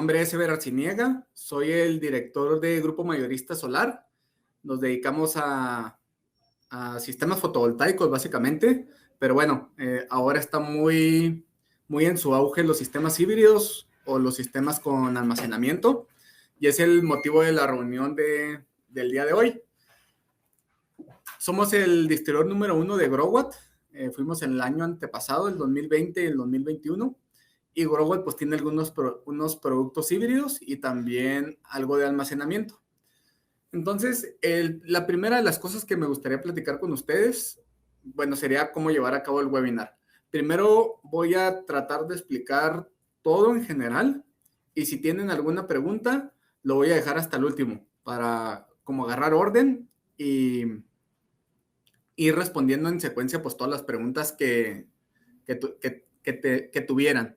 nombre es Eber Arciniega, soy el director de Grupo Mayorista Solar. Nos dedicamos a sistemas fotovoltaicos básicamente, pero bueno, ahora está muy en su auge los sistemas híbridos o los sistemas con almacenamiento, y es el motivo de la reunión del día de hoy. Somos el distribuidor número 1 de Growatt. Fuimos en el año antepasado, el 2020 y el 2021. Y Growatt pues tiene unos productos híbridos y también algo de almacenamiento. Entonces, la primera de las cosas que me gustaría platicar con ustedes, bueno, sería cómo llevar a cabo el webinar. Primero voy a tratar de explicar todo en general, y si tienen alguna pregunta, lo voy a dejar hasta el último para como agarrar orden y ir respondiendo en secuencia pues todas las preguntas que tuvieran.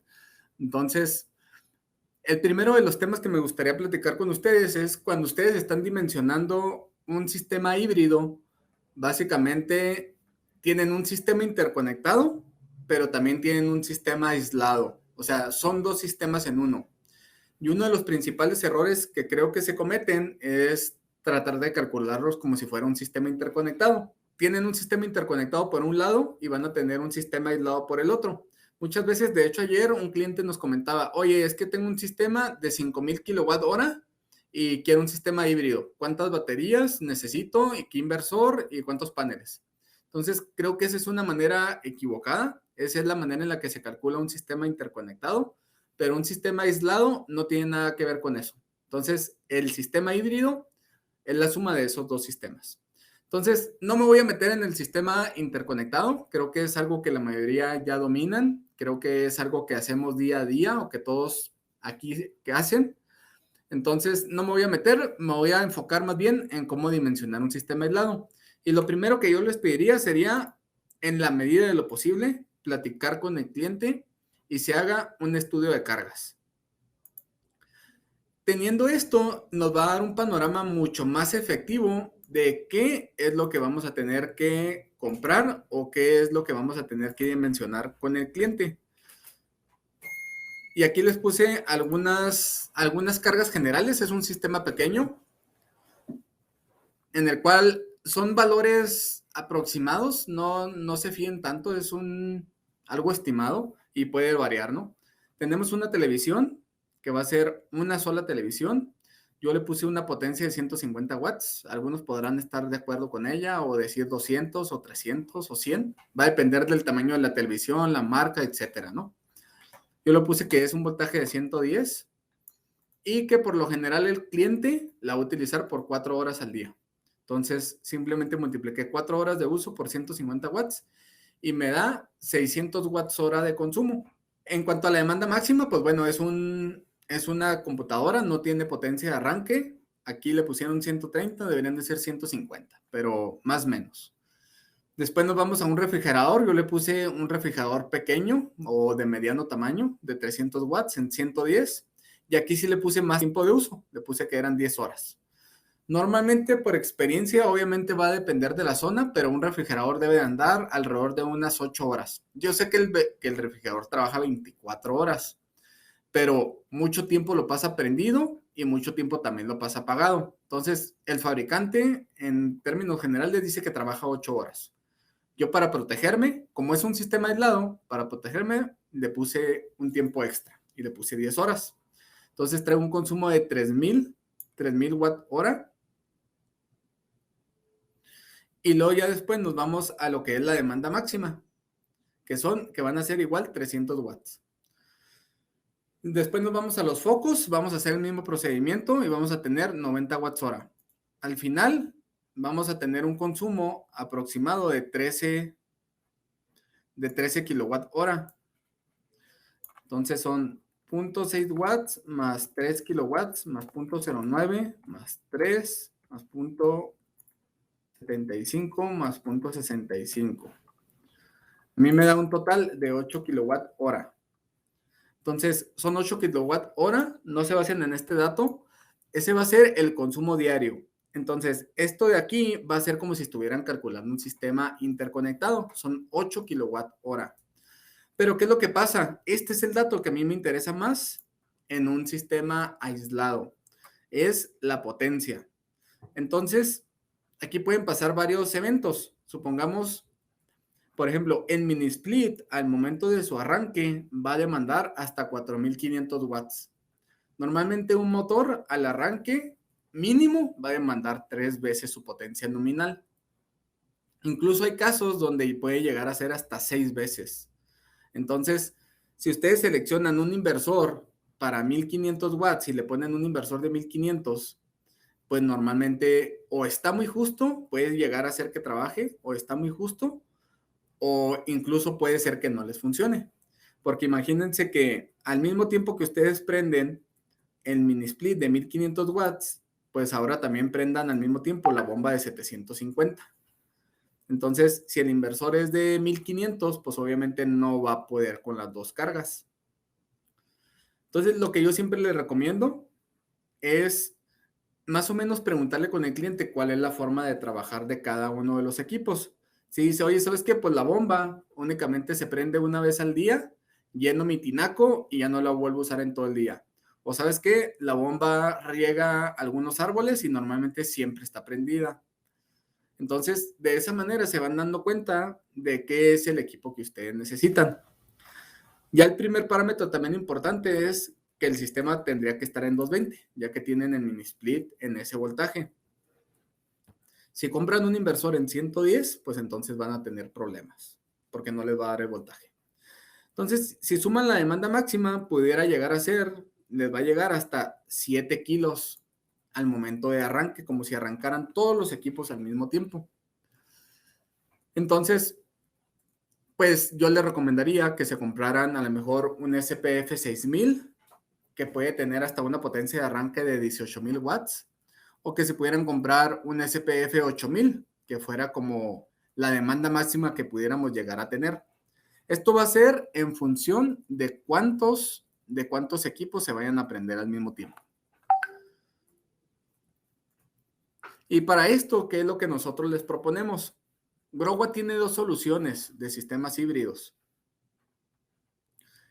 Entonces, el primero de los temas que me gustaría platicar con ustedes es cuando ustedes están dimensionando un sistema híbrido, básicamente tienen un sistema interconectado, pero también tienen un sistema aislado. O sea, son dos sistemas en uno. Y uno de los principales errores que creo que se cometen es tratar de calcularlos como si fuera un sistema interconectado. Tienen un sistema interconectado por un lado y van a tener un sistema aislado por el otro. Muchas veces, de hecho, ayer un cliente nos comentaba, oye, es que tengo un sistema de 5,000 kWh y quiero un sistema híbrido. ¿Cuántas baterías necesito? ¿Y qué inversor? ¿Y cuántos paneles? Entonces, creo que esa es una manera equivocada. Esa es la manera en la que se calcula un sistema interconectado, pero un sistema aislado no tiene nada que ver con eso. Entonces, el sistema híbrido es la suma de esos dos sistemas. Entonces, no me voy a meter en el sistema interconectado. Creo que es algo que la mayoría ya dominan. Creo que es algo que hacemos día a día o que todos aquí que hacen. Entonces, no me voy a meter, me voy a enfocar más bien en cómo dimensionar un sistema aislado. Y lo primero que yo les pediría sería, en la medida de lo posible, platicar con el cliente y se haga un estudio de cargas. Teniendo esto, nos va a dar un panorama mucho más efectivo de qué es lo que vamos a tener que comprar o qué es lo que vamos a tener que dimensionar con el cliente. Y aquí les puse algunas cargas generales. Es un sistema pequeño en el cual son valores aproximados, no se fíen tanto, es algo estimado y puede variar, ¿no? Tenemos una televisión que va a ser una sola televisión. Yo le puse una potencia de 150 watts. Algunos podrán estar de acuerdo con ella o decir 200 o 300 o 100. Va a depender del tamaño de la televisión, la marca, etcétera, ¿no? Yo le puse que es un voltaje de 110 y que por lo general el cliente la va a utilizar por 4 horas al día. Entonces, simplemente multipliqué 4 horas de uso por 150 watts y me da 600 watts hora de consumo. En cuanto a la demanda máxima, pues bueno, es una computadora, no tiene potencia de arranque. Aquí le pusieron 130, deberían de ser 150, pero más o menos. Después nos vamos a un refrigerador. Yo le puse un refrigerador pequeño o de mediano tamaño, de 300 watts en 110. Y aquí sí le puse más tiempo de uso. Le puse que eran 10 horas. Normalmente, por experiencia, obviamente va a depender de la zona, pero un refrigerador debe de andar alrededor de unas 8 horas. Yo sé que el refrigerador trabaja 24 horas, pero mucho tiempo lo pasa prendido y mucho tiempo también lo pasa apagado. Entonces, el fabricante, en términos generales, dice que trabaja 8 horas. Yo, para protegerme, como es un sistema aislado, para protegerme le puse un tiempo extra y le puse 10 horas. Entonces traigo un consumo de 3,000 watt hora. Y luego ya después nos vamos a lo que es la demanda máxima, que van a ser igual 300 watts. Después nos vamos a los focos, vamos a hacer el mismo procedimiento y vamos a tener 90 watts hora. Al final vamos a tener un consumo aproximado de 13 kilowatt hora. Entonces son 0.6 watts más 3 kilowatts más 0.09 más 3 más 0.75 más 0.65. A mí me da un total de 8 kilowatt hora. Entonces son 8 kilowatt hora, no se basen en este dato. Ese va a ser el consumo diario. Entonces, esto de aquí va a ser como si estuvieran calculando un sistema interconectado. Son 8 kilowatt hora. Pero, ¿qué es lo que pasa? Este es el dato que a mí me interesa más en un sistema aislado, es la potencia. Entonces, aquí pueden pasar varios eventos. Supongamos, por ejemplo, en mini split, al momento de su arranque, va a demandar hasta 4500 watts. Normalmente un motor al arranque mínimo va a demandar 3 veces su potencia nominal. Incluso hay casos donde puede llegar a ser hasta 6 veces. Entonces, si ustedes seleccionan un inversor para 1500 watts y le ponen un inversor de 1500, pues normalmente o está muy justo, puede llegar a ser que trabaje, o está muy justo, o incluso puede ser que no les funcione. Porque imagínense que al mismo tiempo que ustedes prenden el mini split de 1500 watts, pues ahora también prendan al mismo tiempo la bomba de 750. Entonces, si el inversor es de 1500, pues obviamente no va a poder con las dos cargas. Entonces, lo que yo siempre les recomiendo es más o menos preguntarle con el cliente cuál es la forma de trabajar de cada uno de los equipos. Si dice, oye, ¿sabes qué? Pues la bomba únicamente se prende una vez al día, lleno mi tinaco y ya no la vuelvo a usar en todo el día. O ¿sabes qué? La bomba riega algunos árboles y normalmente siempre está prendida. Entonces, de esa manera se van dando cuenta de qué es el equipo que ustedes necesitan. Ya el primer parámetro también importante es que el sistema tendría que estar en 220, ya que tienen el mini split en ese voltaje. Si compran un inversor en 110, pues entonces van a tener problemas, porque no les va a dar el voltaje. Entonces, si suman la demanda máxima, pudiera llegar a ser, les va a llegar hasta 7 kilos al momento de arranque, como si arrancaran todos los equipos al mismo tiempo. Entonces, pues yo les recomendaría que se compraran a lo mejor un SPF 6000, que puede tener hasta una potencia de arranque de 18,000 watts, o que se pudieran comprar un SPF 8000, que fuera como la demanda máxima que pudiéramos llegar a tener. Esto va a ser en función de cuántos equipos se vayan a prender al mismo tiempo. Y para esto, ¿qué es lo que nosotros les proponemos? Growatt tiene dos soluciones de sistemas híbridos.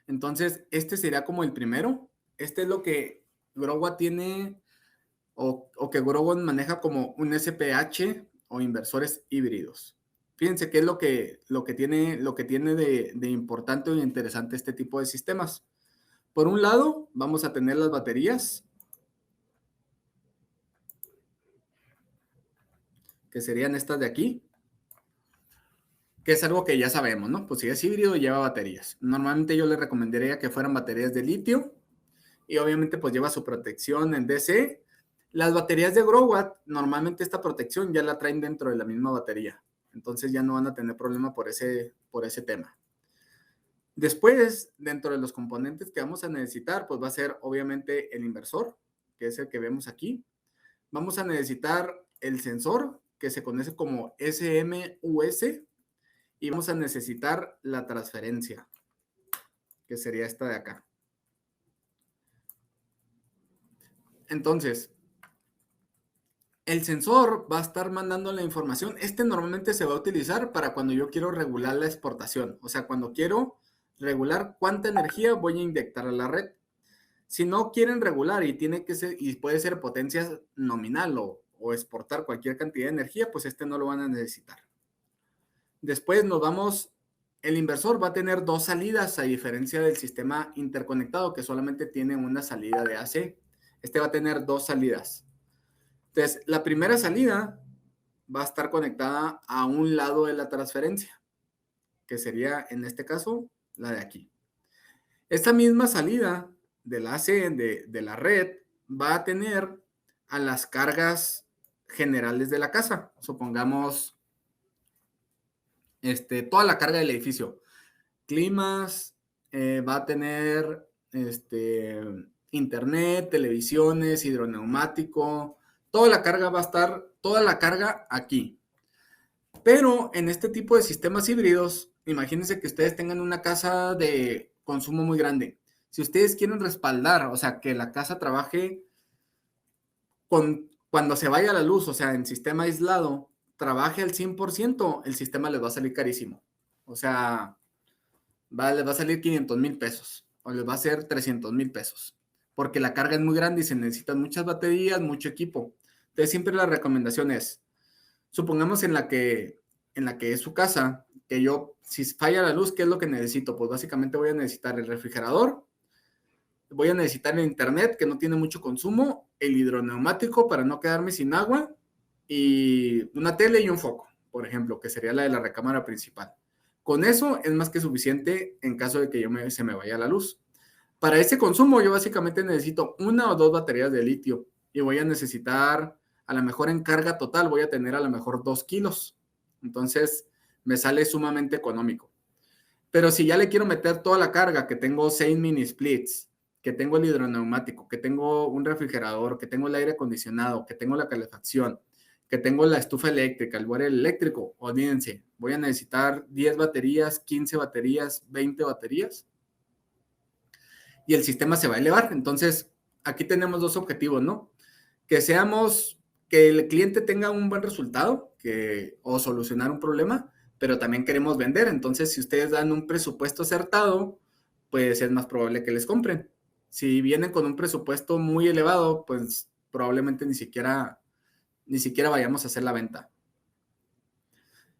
Entonces, este sería como el primero. Este es lo que Growatt tiene o que Growatt maneja como un SPH o inversores híbridos. Fíjense qué es lo que tiene de importante o interesante este tipo de sistemas. Por un lado, vamos a tener las baterías, que serían estas de aquí, que es algo que ya sabemos, ¿no? Pues si es híbrido, lleva baterías. Normalmente yo les recomendaría que fueran baterías de litio y obviamente pues lleva su protección en DC. Las baterías de Growatt, normalmente esta protección ya la traen dentro de la misma batería. Entonces ya no van a tener problema por ese tema. Después, dentro de los componentes que vamos a necesitar, pues va a ser obviamente el inversor, que es el que vemos aquí. Vamos a necesitar el sensor, que se conoce como SMUS, y vamos a necesitar la transferencia, que sería esta de acá. Entonces, el sensor va a estar mandando la información. Este normalmente se va a utilizar para cuando yo quiero regular la exportación. O sea, cuando quiero regular cuánta energía voy a inyectar a la red. Si no quieren regular y tiene que ser, y puede ser potencia nominal o exportar cualquier cantidad de energía, pues este no lo van a necesitar. Después el inversor va a tener dos salidas a diferencia del sistema interconectado que solamente tiene una salida de AC. Este va a tener dos salidas. Entonces, la primera salida va a estar conectada a un lado de la transferencia, que sería en este caso la de aquí. Esta misma salida del AC de la red va a tener a las cargas generales de la casa. Supongamos toda la carga del edificio. Climas, va a tener internet, televisiones, hidroneumático. Toda la carga va a estar, toda la carga aquí. Pero en este tipo de sistemas híbridos, imagínense que ustedes tengan una casa de consumo muy grande. Si ustedes quieren respaldar, o sea, que la casa trabaje cuando se vaya la luz, o sea, en sistema aislado, trabaje al 100%, el sistema les va a salir carísimo. O sea, les va a salir 500,000 pesos o les va a ser 300,000 pesos. porque la carga es muy grande y se necesitan muchas baterías, mucho equipo. Entonces, siempre la recomendación es, supongamos en la que es su casa, que yo, si falla la luz, ¿qué es lo que necesito? Pues básicamente voy a necesitar el refrigerador, voy a necesitar el internet, que no tiene mucho consumo, el hidroneumático para no quedarme sin agua, y una tele y un foco, por ejemplo, que sería la de la recámara principal. Con eso es más que suficiente en caso de que se me vaya la luz. Para ese consumo yo básicamente necesito una o dos baterías de litio y voy a necesitar, a lo mejor en carga total, voy a tener a lo mejor 2 kilos. Entonces me sale sumamente económico. Pero si ya le quiero meter toda la carga, que tengo 6 mini splits, que tengo el hidroneumático, que tengo un refrigerador, que tengo el aire acondicionado, que tengo la calefacción, que tengo la estufa eléctrica, el boiler eléctrico, olvídense, voy a necesitar 10 baterías, 15 baterías, 20 baterías y el sistema se va a elevar. Entonces, aquí tenemos dos objetivos, ¿no? Que el cliente tenga un buen resultado o solucionar un problema, pero también queremos vender. Entonces, si ustedes dan un presupuesto acertado, pues es más probable que les compren. Si vienen con un presupuesto muy elevado, pues probablemente ni siquiera vayamos a hacer la venta.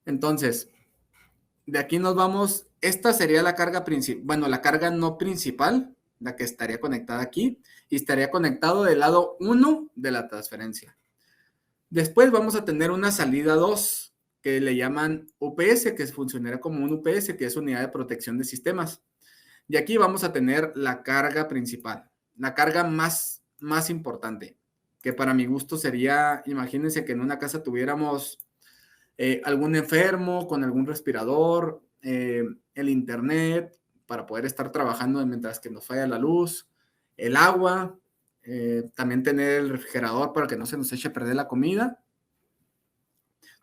Entonces, de aquí nos vamos. Esta sería la carga principal, bueno, la carga no principal, la que estaría conectada aquí, y estaría conectado del lado 1 de la transferencia. Después vamos a tener una salida 2, que le llaman UPS, que funcionará como un UPS, que es unidad de protección de sistemas. Y aquí vamos a tener la carga principal, la carga más importante, que para mi gusto sería, imagínense que en una casa tuviéramos algún enfermo con algún respirador, el internet para poder estar trabajando mientras que nos falla la luz, el agua, también tener el refrigerador para que no se nos eche a perder la comida.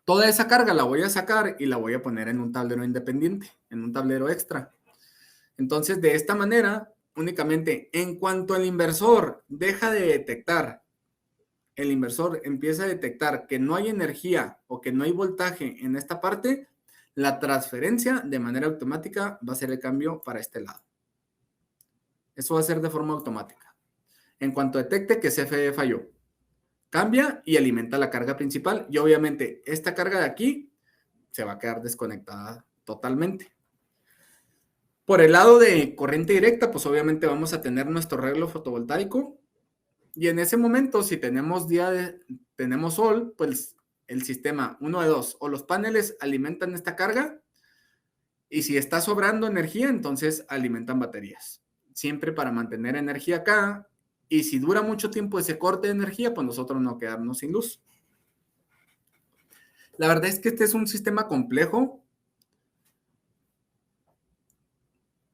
Toda esa carga la voy a sacar y la voy a poner en un tablero independiente, en un tablero extra. Entonces, de esta manera, únicamente en cuanto el inversor deja de detectar, el inversor empieza a detectar que no hay energía o que no hay voltaje en esta parte, la transferencia de manera automática va a ser el cambio para este lado. Eso va a ser de forma automática. En cuanto detecte que CFE falló, cambia y alimenta la carga principal y obviamente esta carga de aquí se va a quedar desconectada totalmente. Por el lado de corriente directa, pues obviamente vamos a tener nuestro arreglo fotovoltaico y en ese momento, si tenemos tenemos sol, pues el sistema, uno de dos, o los paneles alimentan esta carga y si está sobrando energía, entonces alimentan baterías. Siempre para mantener energía acá y si dura mucho tiempo ese corte de energía, pues nosotros no quedarnos sin luz. La verdad es que este es un sistema complejo.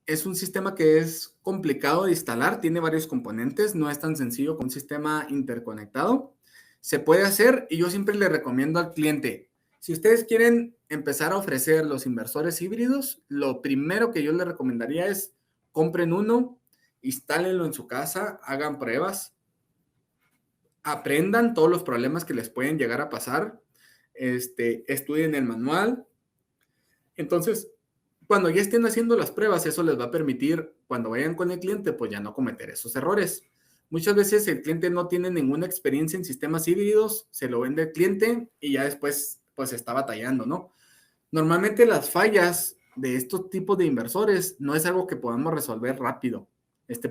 Es un sistema que es complicado de instalar, tiene varios componentes, no es tan sencillo como un sistema interconectado. Se puede hacer y yo siempre le recomiendo al cliente, si ustedes quieren empezar a ofrecer los inversores híbridos, lo primero que yo les recomendaría es compren uno, instálenlo en su casa, hagan pruebas, aprendan todos los problemas que les pueden llegar a pasar, estudien el manual. Entonces, cuando ya estén haciendo las pruebas, eso les va a permitir, cuando vayan con el cliente, pues ya no cometer esos errores. Muchas veces el cliente no tiene ninguna experiencia en sistemas híbridos, se lo vende el cliente y ya después, pues está batallando, ¿no? Normalmente las fallas de estos tipos de inversores no es algo que podamos resolver rápido,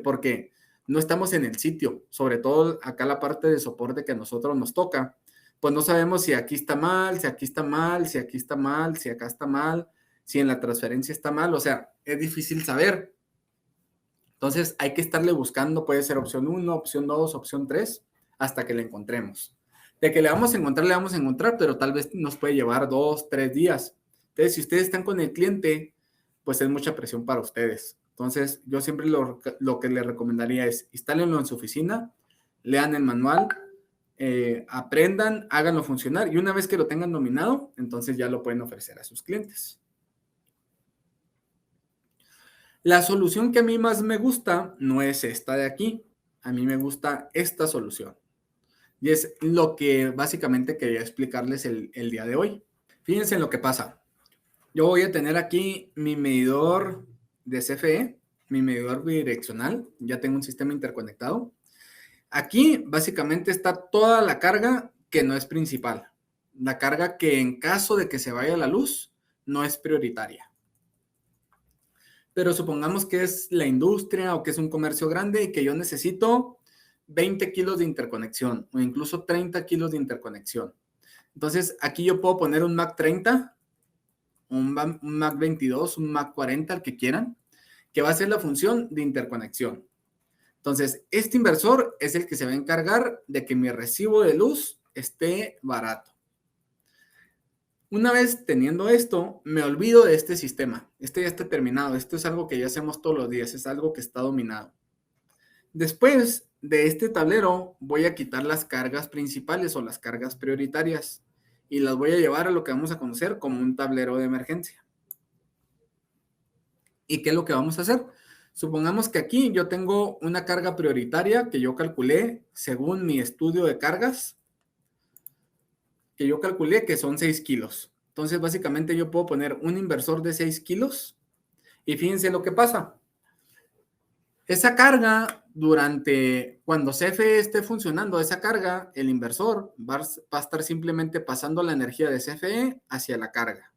porque no estamos en el sitio, sobre todo acá la parte de soporte que a nosotros nos toca, pues no sabemos si aquí está mal, si aquí está mal, si aquí está mal, si acá está mal, si en la transferencia está mal, o sea, es difícil saber. Entonces hay que estarle buscando, puede ser opción 1, opción 2, opción 3, hasta que le encontremos. De que le vamos a encontrar, pero tal vez nos puede llevar 2, 3 días. Entonces, si ustedes están con el cliente, pues es mucha presión para ustedes. Entonces, yo siempre lo que les recomendaría es instálenlo en su oficina, lean el manual, aprendan, háganlo funcionar y una vez que lo tengan dominado, entonces ya lo pueden ofrecer a sus clientes. La solución que a mí más me gusta no es esta de aquí. A mí me gusta esta solución. Y es lo que básicamente quería explicarles el día de hoy. Fíjense en lo que pasa. Yo voy a tener aquí mi medidor de CFE, mi medidor bidireccional. Ya tengo un sistema interconectado. Aquí básicamente está toda la carga que no es principal. La carga que en caso de que se vaya la luz no es prioritaria. Pero supongamos que es la industria o que es un comercio grande y que yo necesito 20 kilos de interconexión o incluso 30 kilos de interconexión. Entonces aquí yo puedo poner un Mac 30, un Mac 22, un Mac 40, el que quieran, que va a hacer la función de interconexión. Entonces, este inversor es el que se va a encargar de que mi recibo de luz esté barato. Una vez teniendo esto, me olvido de este sistema. Este ya está terminado. Esto es algo que ya hacemos todos los días. Es algo que está dominado. Después de este tablero, voy a quitar las cargas principales o las cargas prioritarias y las voy a llevar a lo que vamos a conocer como un tablero de emergencia. ¿Y qué es lo que vamos a hacer? Supongamos que aquí yo tengo una carga prioritaria que yo calculé según mi estudio de cargas, que yo calculé que son 6 kilos. Entonces, básicamente yo puedo poner un inversor de 6 kilos y fíjense lo que pasa. Esa carga, cuando CFE esté funcionando, esa carga, el inversor va a estar simplemente pasando la energía de CFE hacia la carga.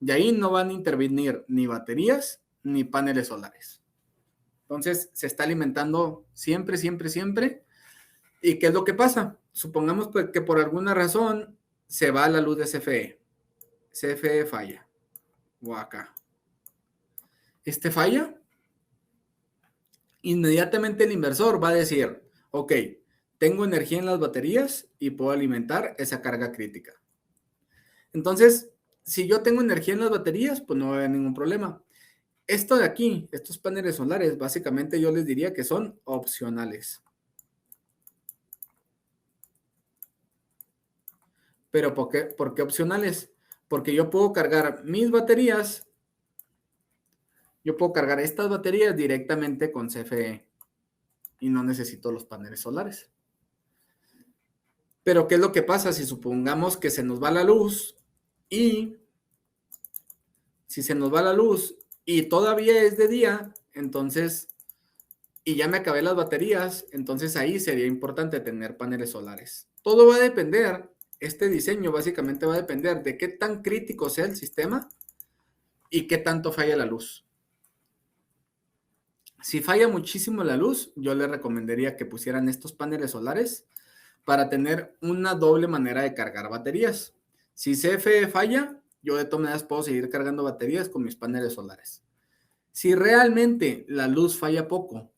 Y ahí no van a intervenir ni baterías ni paneles solares. Entonces, se está alimentando siempre, siempre, siempre. ¿Y qué es lo que pasa? Supongamos que por alguna razón se va la luz de CFE. CFE falla. O acá. Este falla. Inmediatamente el inversor va a decir, ok, tengo energía en las baterías y puedo alimentar esa carga crítica. Entonces, si yo tengo energía en las baterías, pues no va a haber ningún problema. Esto de aquí, estos paneles solares, básicamente yo les diría que son opcionales. ¿Pero por qué opcionales? Porque yo puedo cargar mis baterías, yo puedo cargar estas baterías directamente con CFE y no necesito los paneles solares. Pero ¿qué es lo que pasa si supongamos que se nos va la luz y si se nos va la luz y todavía es de día, entonces, y ya me acabé las baterías, entonces ahí sería importante tener paneles solares. Todo va a depender, este diseño básicamente va a depender de qué tan crítico sea el sistema y qué tanto falla la luz. Si falla muchísimo la luz, yo le recomendaría que pusieran estos paneles solares para tener una doble manera de cargar baterías. Si CFE falla, yo de todas maneras puedo seguir cargando baterías con mis paneles solares. Si realmente la luz falla poco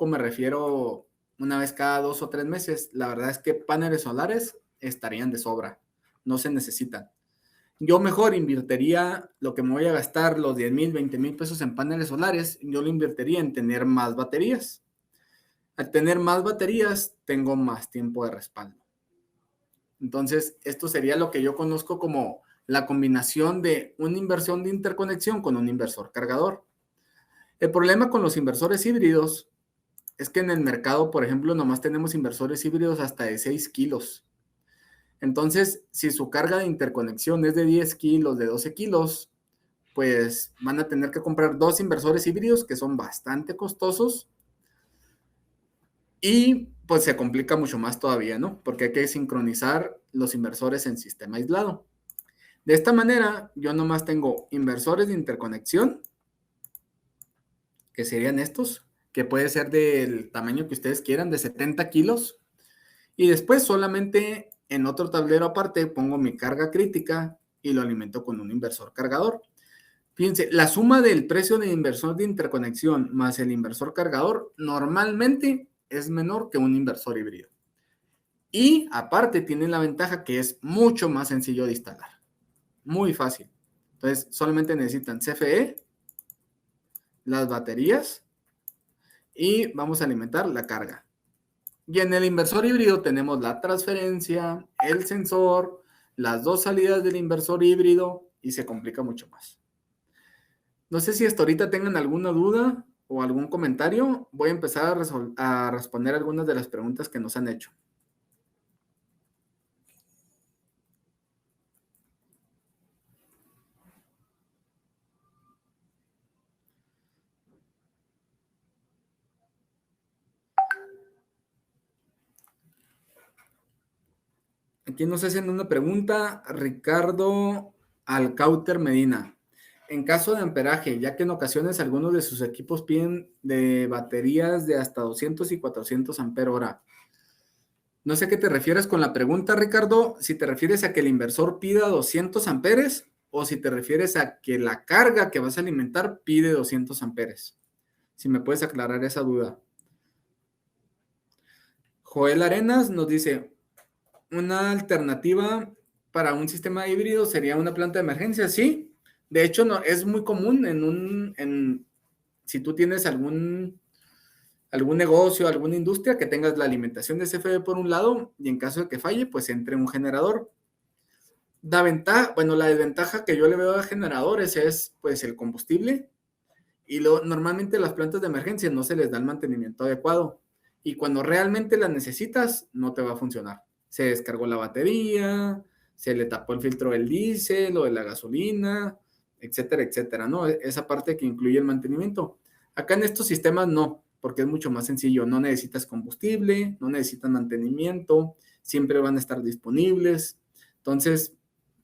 me refiero una vez cada 2 o 3 meses, la verdad es que paneles solares estarían de sobra, no se necesitan. Yo mejor invertiría lo que me voy a gastar, los 10,000, 20,000 pesos en paneles solares, yo lo invertiría en tener más baterías. Al tener más baterías, tengo más tiempo de respaldo. Entonces, esto sería lo que yo conozco como la combinación de una inversión de interconexión con un inversor cargador. El problema con los inversores híbridos es que en el mercado, por ejemplo, nomás tenemos inversores híbridos hasta de 6 kilos. Entonces, si su carga de interconexión es de 10 kilos, de 12 kilos, pues van a tener que comprar 2 inversores híbridos que son bastante costosos y pues se complica mucho más todavía, ¿no? Porque hay que sincronizar los inversores en sistema aislado. De esta manera, yo nomás tengo inversores de interconexión, que serían estos, que puede ser del tamaño que ustedes quieran, de 70 kilos. Y después solamente en otro tablero aparte pongo mi carga crítica y lo alimento con un inversor cargador. Fíjense, la suma del precio de inversor de interconexión más el inversor cargador normalmente es menor que un inversor híbrido. Y aparte tiene la ventaja que es mucho más sencillo de instalar. Muy fácil. Entonces solamente necesitan CFE, las baterías y vamos a alimentar la carga. Y en el inversor híbrido tenemos la transferencia, el sensor, las 2 salidas del inversor híbrido y se complica mucho más. No sé si hasta ahorita tengan alguna duda o algún comentario. Voy a empezar a responder algunas de las preguntas que nos han hecho. Aquí nos hacen una pregunta, Ricardo Alcauter Medina. En caso de amperaje, ya que en ocasiones algunos de sus equipos piden de baterías de hasta 200 y 400 ampere hora. No sé a qué te refieres con la pregunta, Ricardo, si te refieres a que el inversor pida 200 amperes o si te refieres a que la carga que vas a alimentar pide 200 amperes. Si me puedes aclarar esa duda. Joel Arenas nos dice, una alternativa para un sistema híbrido sería una planta de emergencia, sí. De hecho, no, es muy común si tú tienes algún negocio, alguna industria, que tengas la alimentación de CFE por un lado y en caso de que falle, pues entre un generador. La desventaja que yo le veo a generadores es pues el combustible y normalmente las plantas de emergencia no se les da el mantenimiento adecuado y cuando realmente las necesitas no te va a funcionar. Se descargó la batería, se le tapó el filtro del diésel o de la gasolina, etcétera, etcétera, ¿no? Esa parte que incluye el mantenimiento. Acá en estos sistemas no, porque es mucho más sencillo. No necesitas combustible, no necesitas mantenimiento, siempre van a estar disponibles. Entonces,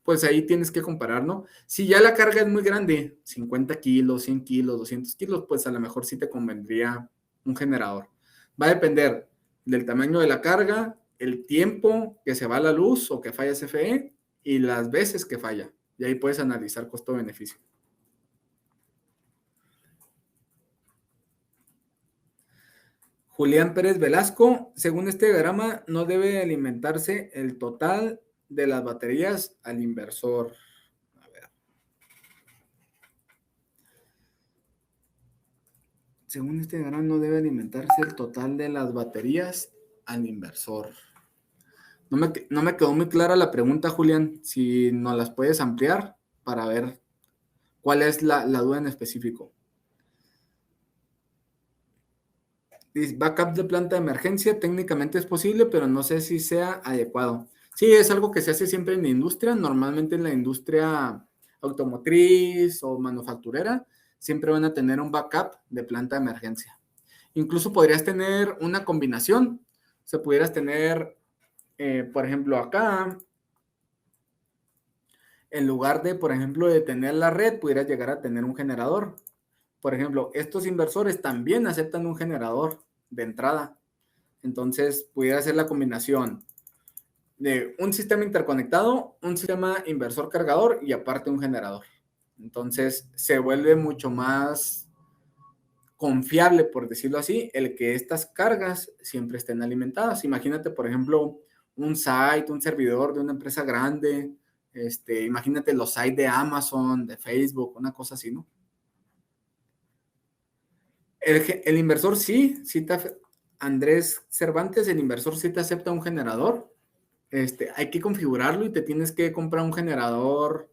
pues ahí tienes que comparar, ¿no? Si ya la carga es muy grande, 50 kilos, 100 kilos, 200 kilos, pues a lo mejor sí te convendría un generador. Va a depender del tamaño de la carga, el tiempo que se va a la luz o que falla CFE y las veces que falla. Y ahí puedes analizar costo-beneficio. Julián Pérez Velasco, según este diagrama, no debe alimentarse el total de las baterías al inversor. A ver. Según este diagrama, no debe alimentarse el total de las baterías al inversor. No me quedó muy clara la pregunta, Julián. Si nos las puedes ampliar para ver cuál es la duda en específico. Backup de planta de emergencia técnicamente es posible, pero no sé si sea adecuado. Sí, es algo que se hace siempre en la industria, normalmente en la industria automotriz o manufacturera, siempre van a tener un backup de planta de emergencia. Incluso podrías tener una combinación, o sea, pudieras tener, por ejemplo, acá, en lugar de, por ejemplo, de tener la red, pudieras llegar a tener un generador. Por ejemplo, estos inversores también aceptan un generador de entrada. Entonces, pudiera ser la combinación de un sistema interconectado, un sistema inversor cargador y aparte un generador. Entonces, se vuelve mucho más confiable, por decirlo así, el que estas cargas siempre estén alimentadas. Imagínate, por ejemplo, un site, un servidor de una empresa grande. Imagínate los sites de Amazon, de Facebook, una cosa así, ¿no? El inversor sí Andrés Cervantes, el inversor sí te acepta un generador. Hay que configurarlo y te tienes que comprar un generador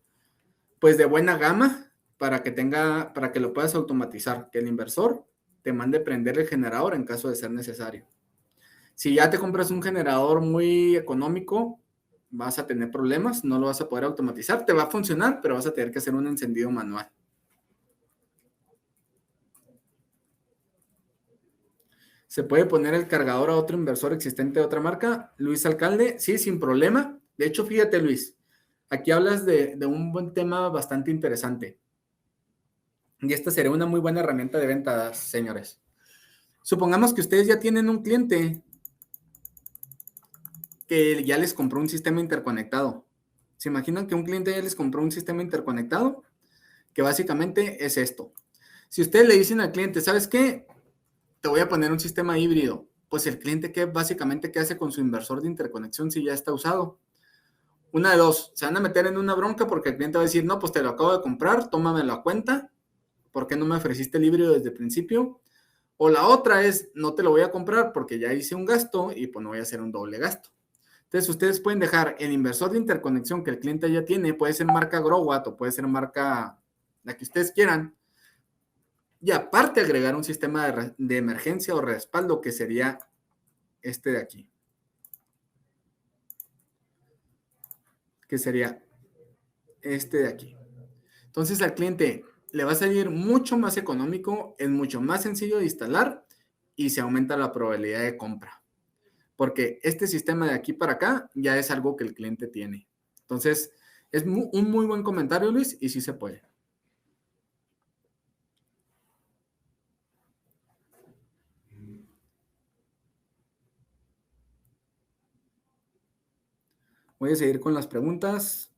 pues de buena gama para que lo puedas automatizar, que el inversor te mande prender el generador en caso de ser necesario. Si ya te compras un generador muy económico, vas a tener problemas, no lo vas a poder automatizar, te va a funcionar, pero vas a tener que hacer un encendido manual. ¿Se puede poner el cargador a otro inversor existente de otra marca? Luis Alcalde, sí, sin problema. De hecho, fíjate, Luis, aquí hablas de un buen tema bastante interesante. Y esta sería una muy buena herramienta de venta, señores. Supongamos que ustedes ya tienen un cliente que ya les compró un sistema interconectado. ¿Se imaginan que un cliente ya les compró un sistema interconectado? Que básicamente es esto. Si ustedes le dicen al cliente, ¿sabes qué? Te voy a poner un sistema híbrido. Pues el cliente, ¿qué hace con su inversor de interconexión si ya está usado? Una de dos, se van a meter en una bronca porque el cliente va a decir, no, pues te lo acabo de comprar, tómamelo a cuenta, ¿por qué no me ofreciste el híbrido desde el principio? O la otra es, no te lo voy a comprar porque ya hice un gasto y pues no voy a hacer un doble gasto. Entonces ustedes pueden dejar el inversor de interconexión que el cliente ya tiene, puede ser marca Growatt o puede ser marca la que ustedes quieran, y aparte agregar un sistema de emergencia o respaldo que sería este de aquí. Que sería este de aquí. Entonces al cliente le va a salir mucho más económico, es mucho más sencillo de instalar y se aumenta la probabilidad de compra. porque este sistema de aquí para acá ya es algo que el cliente tiene. Entonces, es un muy buen comentario, Luis, y sí se puede. Voy a seguir con las preguntas.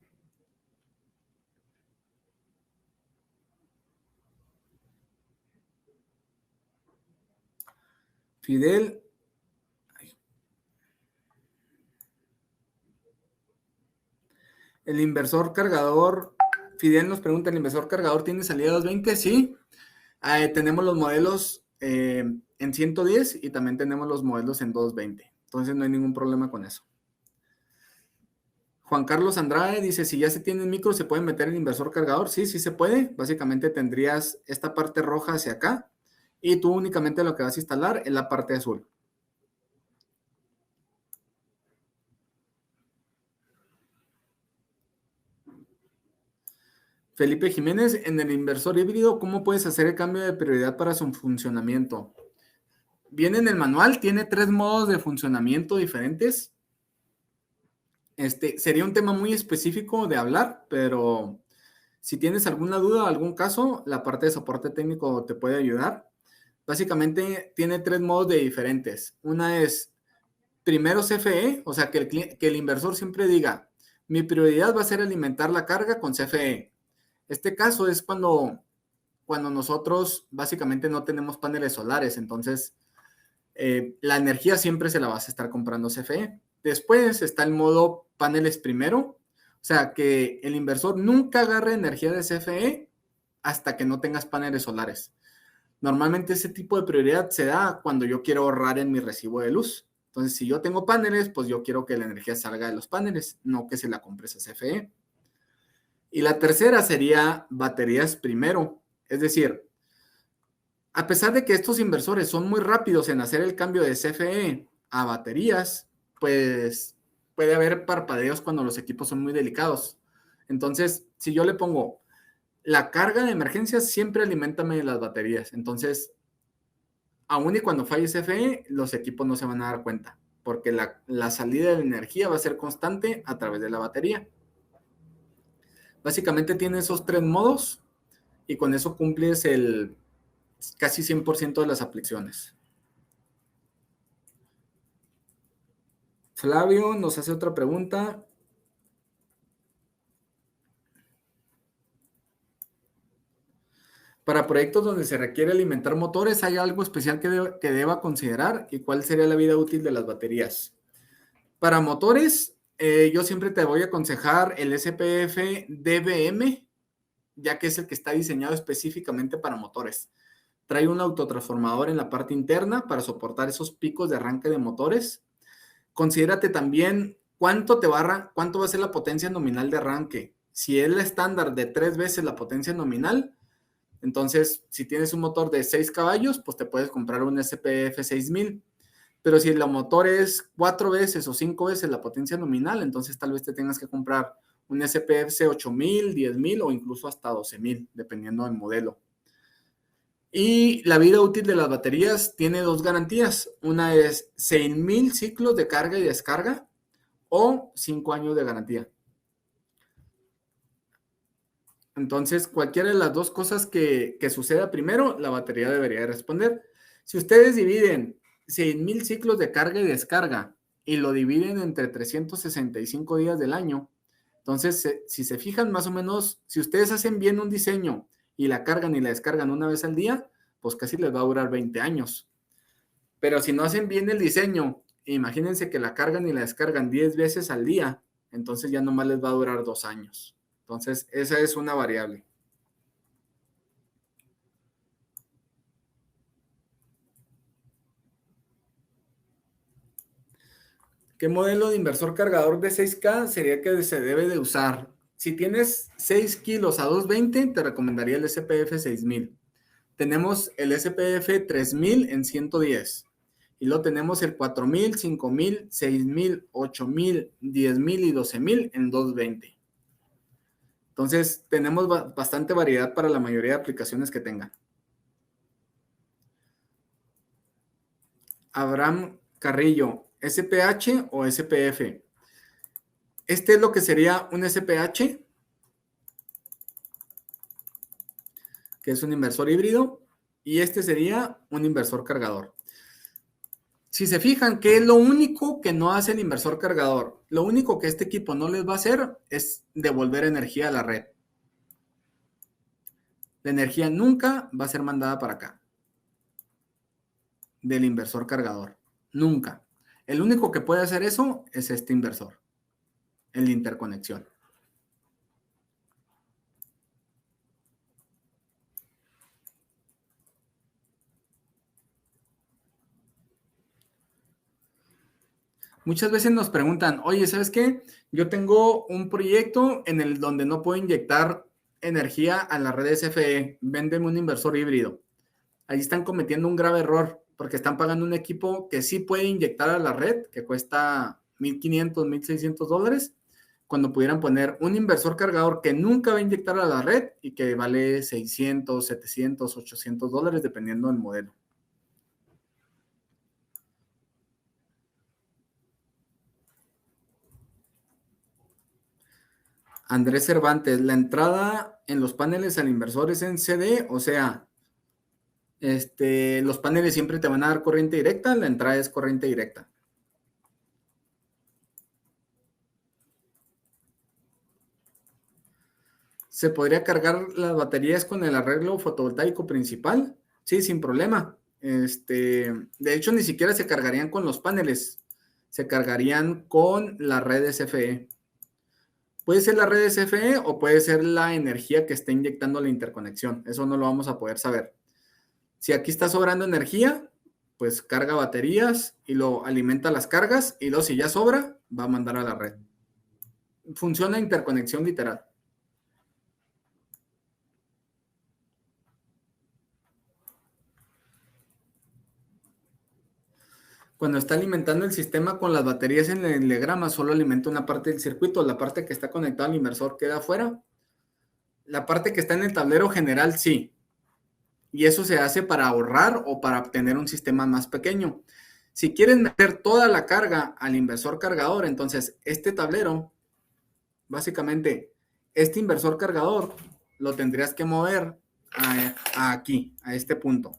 Fidel. El inversor cargador, Fidel nos pregunta, ¿el inversor cargador tiene salida 220? Sí. Tenemos los modelos en 110 y también tenemos los modelos en 220. Entonces no hay ningún problema con eso. Juan Carlos Andrade dice, si ya se tiene el micro, ¿se puede meter el inversor cargador? Sí, sí se puede. Básicamente tendrías esta parte roja hacia acá y tú únicamente lo que vas a instalar es la parte azul. Felipe Jiménez, en el inversor híbrido, ¿cómo puedes hacer el cambio de prioridad para su funcionamiento? Viene en el manual, tiene 3 modos de funcionamiento diferentes. Sería un tema muy específico de hablar, pero si tienes alguna duda o algún caso, la parte de soporte técnico te puede ayudar. Básicamente tiene 3 modos de diferentes. Una es primero CFE, o sea, que el inversor siempre diga, mi prioridad va a ser alimentar la carga con CFE. Este caso es cuando nosotros básicamente no tenemos paneles solares, entonces la energía siempre se la vas a estar comprando CFE. Después está el modo paneles primero, o sea, que el inversor nunca agarre energía de CFE hasta que no tengas paneles solares. Normalmente ese tipo de prioridad se da cuando yo quiero ahorrar en mi recibo de luz. Entonces, si yo tengo paneles, pues yo quiero que la energía salga de los paneles, no que se la compres a CFE. Y la tercera sería baterías primero. Es decir, a pesar de que estos inversores son muy rápidos en hacer el cambio de CFE a baterías, pues puede haber parpadeos cuando los equipos son muy delicados. Entonces, si yo le pongo la carga de emergencia, siempre aliméntame las baterías. Entonces, aún y cuando falle CFE, los equipos no se van a dar cuenta, porque la salida de energía va a ser constante a través de la batería. Básicamente tiene esos 3 modos y con eso cumples el casi 100% de las aplicaciones. Flavio nos hace otra pregunta. Para proyectos donde se requiere alimentar motores, ¿hay algo especial que deba considerar? ¿Y cuál sería la vida útil de las baterías? Para motores, yo siempre te voy a aconsejar el SPF DBM, ya que es el que está diseñado específicamente para motores. Trae un autotransformador en la parte interna para soportar esos picos de arranque de motores. Considérate también cuánto va a ser la potencia nominal de arranque. Si es la estándar de 3 veces la potencia nominal, entonces si tienes un motor de 6 caballos, pues te puedes comprar un SPF 6000. Pero si el motor es 4 veces o 5 veces la potencia nominal, entonces tal vez te tengas que comprar un SPF 8000, 10000 o incluso hasta 12000, dependiendo del modelo. Y la vida útil de las baterías tiene 2 garantías. Una es 6000 ciclos de carga y descarga o 5 años de garantía. Entonces, cualquiera de las 2 cosas que suceda primero, la batería debería de responder. Si ustedes dividen 6000 ciclos de carga y descarga y lo dividen entre 365 días del año, entonces, si se fijan más o menos, si ustedes hacen bien un diseño y la cargan y la descargan una vez al día, pues casi les va a durar 20 años. Pero si no hacen bien el diseño, imagínense que la cargan y la descargan 10 veces al día, entonces ya nomás les va a durar 2 años. Entonces, esa es una variable. ¿Qué modelo de inversor cargador de 6K sería que se debe de usar? Si tienes 6 kilos a 220, te recomendaría el SPF 6000. Tenemos el SPF 3000 en 110. Y luego tenemos el 4000, 5000, 6000, 8000, 10000 y 12000 en 220. Entonces, tenemos bastante variedad para la mayoría de aplicaciones que tengan. Abraham Carrillo, SPH o SPF. Este es lo que sería un SPH, que es un inversor híbrido, y este sería un inversor cargador. Si se fijan, ¿qué es lo único que no hace el inversor cargador? Lo único que este equipo no les va a hacer es devolver energía a la red. La energía nunca va a ser mandada para acá, del inversor cargador. Nunca. El único que puede hacer eso es este inversor, el de interconexión. Muchas veces nos preguntan, oye, ¿sabes qué? Yo tengo un proyecto en el donde no puedo inyectar energía a la red SFE. Véndeme un inversor híbrido. Ahí están cometiendo un grave error porque están pagando un equipo que sí puede inyectar a la red, que cuesta $1,500, $1,600, cuando pudieran poner un inversor cargador que nunca va a inyectar a la red y que vale $600, $700, $800, dependiendo del modelo. Andrés Cervantes, la entrada en los paneles al inversor es en CD, o sea, los paneles siempre te van a dar corriente directa, la entrada es corriente directa. ¿Se podría cargar las baterías con el arreglo fotovoltaico principal? Sí, sin problema. De hecho, ni siquiera se cargarían con los paneles, se cargarían con la red SFE. Puede ser la red SFE o puede ser la energía que esté inyectando la interconexión. Eso no lo vamos a poder saber. Si aquí está sobrando energía, pues carga baterías y lo alimenta las cargas y luego si ya sobra, va a mandar a la red. Funciona interconexión literal. Cuando está alimentando el sistema con las baterías en el diagrama, solo alimenta una parte del circuito. La parte que está conectada al inversor queda afuera. La parte que está en el tablero general, sí. Y eso se hace para ahorrar o para obtener un sistema más pequeño. Si quieren meter toda la carga al inversor cargador, entonces este tablero, básicamente, este inversor cargador lo tendrías que mover a aquí, a este punto.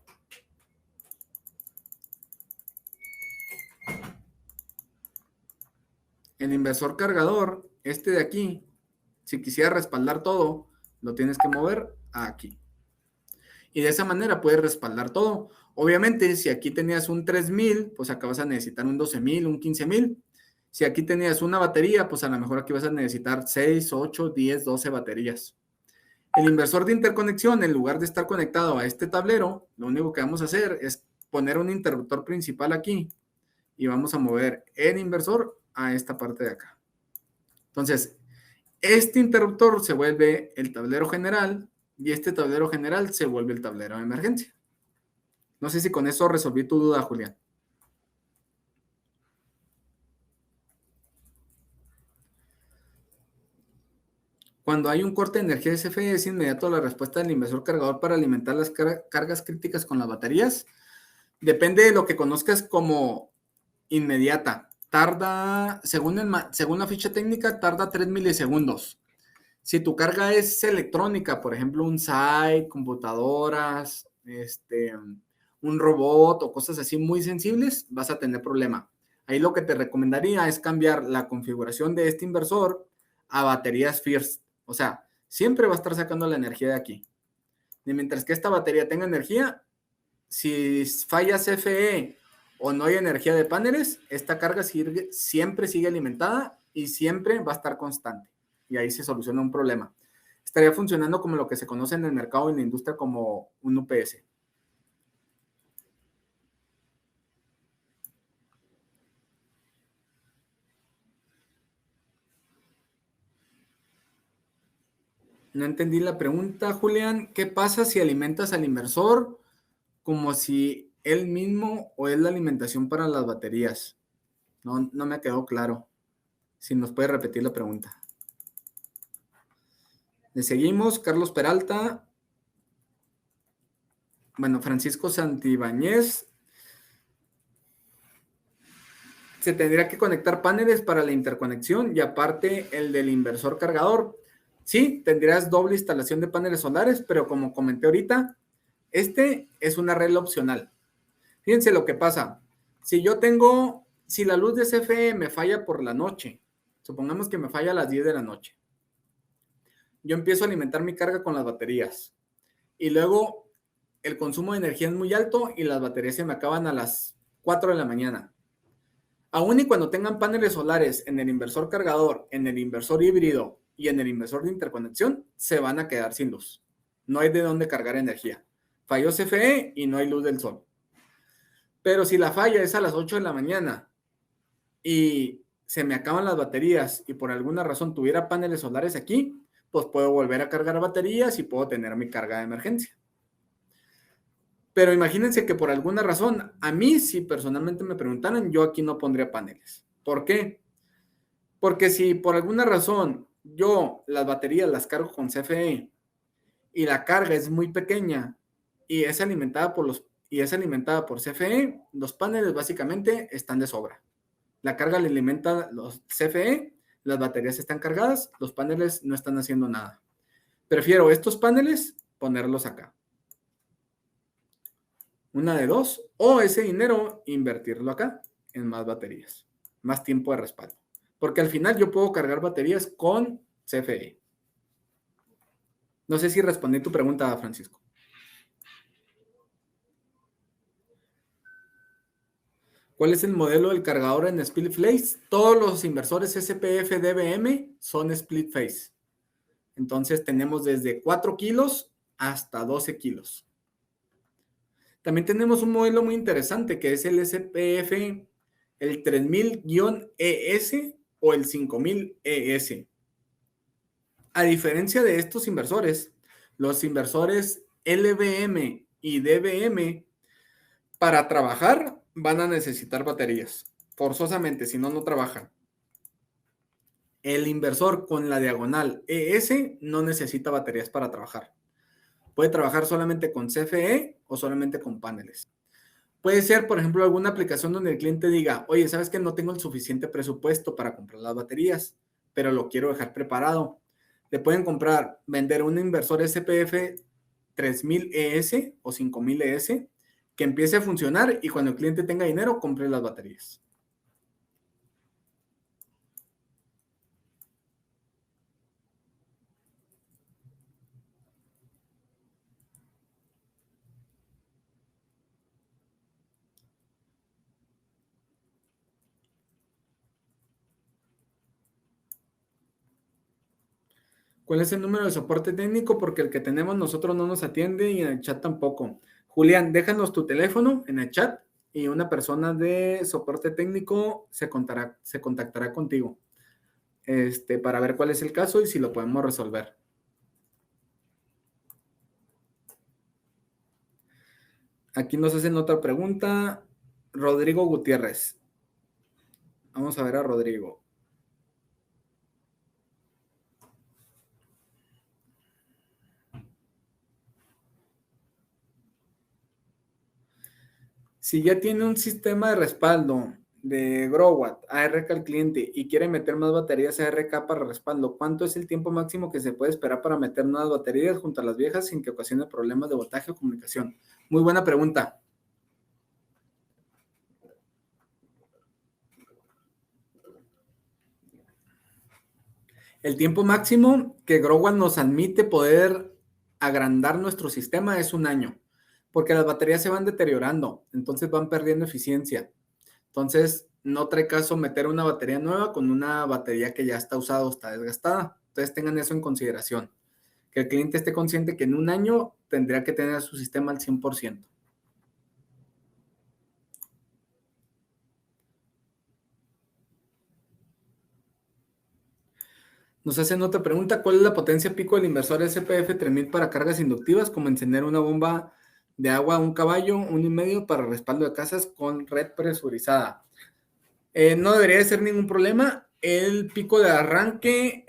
El inversor cargador, este de aquí, si quisiera respaldar todo, lo tienes que mover aquí. Y de esa manera puedes respaldar todo. Obviamente, si aquí tenías un 3000, pues acá vas a necesitar un 12000, un 15000. Si aquí tenías una batería, pues a lo mejor aquí vas a necesitar 6, 8, 10, 12 baterías. El inversor de interconexión, en lugar de estar conectado a este tablero, lo único que vamos a hacer es poner un interruptor principal aquí y vamos a mover el inversor a esta parte de acá. Entonces, este interruptor se vuelve el tablero general y este tablero general se vuelve el tablero de emergencia. No sé si con eso resolví tu duda, Julián. Cuando hay un corte de energía SFE, es inmediato la respuesta del inversor cargador para alimentar las cargas críticas con las baterías. Depende de lo que conozcas como inmediata. Tarda, según la ficha técnica, tarda 3 milisegundos. Si tu carga es electrónica, por ejemplo, un site, computadoras, un robot o cosas así muy sensibles, vas a tener problema. Ahí lo que te recomendaría es cambiar la configuración de este inversor a baterías First. O sea, siempre va a estar sacando la energía de aquí. Y mientras que esta batería tenga energía, si falla CFE o no hay energía de paneles, esta carga siempre sigue alimentada y siempre va a estar constante. Y ahí se soluciona un problema. Estaría funcionando como lo que se conoce en el mercado y en la industria como un UPS. No entendí la pregunta, Julián. ¿Qué pasa si alimentas al inversor como si él mismo o es la alimentación para las baterías? No me quedó claro. Si nos puede repetir la pregunta. Le seguimos, Carlos Peralta. Bueno, Francisco Santibáñez. se tendría que conectar paneles para la interconexión y aparte el del inversor cargador. Sí, tendrías doble instalación de paneles solares, pero como comenté ahorita, este es una regla opcional. Fíjense lo que pasa. Si la luz de CFE me falla por la noche, supongamos que me falla a las 10 de la noche, yo empiezo a alimentar mi carga con las baterías y luego el consumo de energía es muy alto y las baterías se me acaban a las 4 de la mañana. Aún y cuando tengan paneles solares en el inversor cargador, en el inversor híbrido y en el inversor de interconexión, se van a quedar sin luz. No hay de dónde cargar energía. Falló CFE y no hay luz del sol. Pero si la falla es a las 8 de la mañana y se me acaban las baterías y por alguna razón tuviera paneles solares aquí, pues puedo volver a cargar baterías y puedo tener mi carga de emergencia. Pero imagínense que por alguna razón, a mí, si personalmente me preguntaran, yo aquí no pondría paneles. ¿Por qué? Porque si por alguna razón yo las baterías las cargo con CFE y la carga es muy pequeña y es alimentada por CFE, los paneles básicamente están de sobra. La carga le alimenta los CFE, las baterías están cargadas, los paneles no están haciendo nada. Prefiero estos paneles ponerlos acá. Una de dos, o ese dinero invertirlo acá en más baterías, más tiempo de respaldo. Porque al final yo puedo cargar baterías con CFE. No sé si respondí tu pregunta, Francisco. ¿Cuál es el modelo del cargador en split phase? Todos los inversores SPF DBM son split phase. Entonces tenemos desde 4 kilos hasta 12 kilos. También tenemos un modelo muy interesante que es el SPF, el 3000-ES o el 5000-ES. A diferencia de estos inversores, los inversores LBM y DBM para trabajar van a necesitar baterías, forzosamente, si no, no trabajan. El inversor con la diagonal ES no necesita baterías para trabajar. Puede trabajar solamente con CFE o solamente con paneles. Puede ser, por ejemplo, alguna aplicación donde el cliente diga, oye, ¿sabes que no tengo el suficiente presupuesto para comprar las baterías, pero lo quiero dejar preparado? Le pueden vender un inversor SPF 3000ES o 5000ES que empiece a funcionar y cuando el cliente tenga dinero, compre las baterías. ¿Cuál es el número de soporte técnico? Porque el que tenemos nosotros no nos atiende y en el chat tampoco. Julián, déjanos tu teléfono en el chat y una persona de soporte técnico se contactará contigo para ver cuál es el caso y si lo podemos resolver. Aquí nos hacen otra pregunta. Rodrigo Gutiérrez. Vamos a ver a Rodrigo. Si ya tiene un sistema de respaldo de Growatt ARK al cliente y quiere meter más baterías ARK para respaldo, ¿cuánto es el tiempo máximo que se puede esperar para meter nuevas baterías junto a las viejas sin que ocasione problemas de voltaje o comunicación? Muy buena pregunta. El tiempo máximo que Growatt nos admite poder agrandar nuestro sistema es 1 año, porque las baterías se van deteriorando, entonces van perdiendo eficiencia. Entonces, no trae caso meter una batería nueva con una batería que ya está usada o está desgastada. Entonces, tengan eso en consideración. Que el cliente esté consciente que en 1 año tendría que tener su sistema al 100%. Nos hacen otra pregunta. ¿Cuál es la potencia pico del inversor SPF 3000 para cargas inductivas, como encender una bomba de agua a 1 caballo, 1,5 para respaldo de casas con red presurizada? No debería de ser ningún problema. El pico de arranque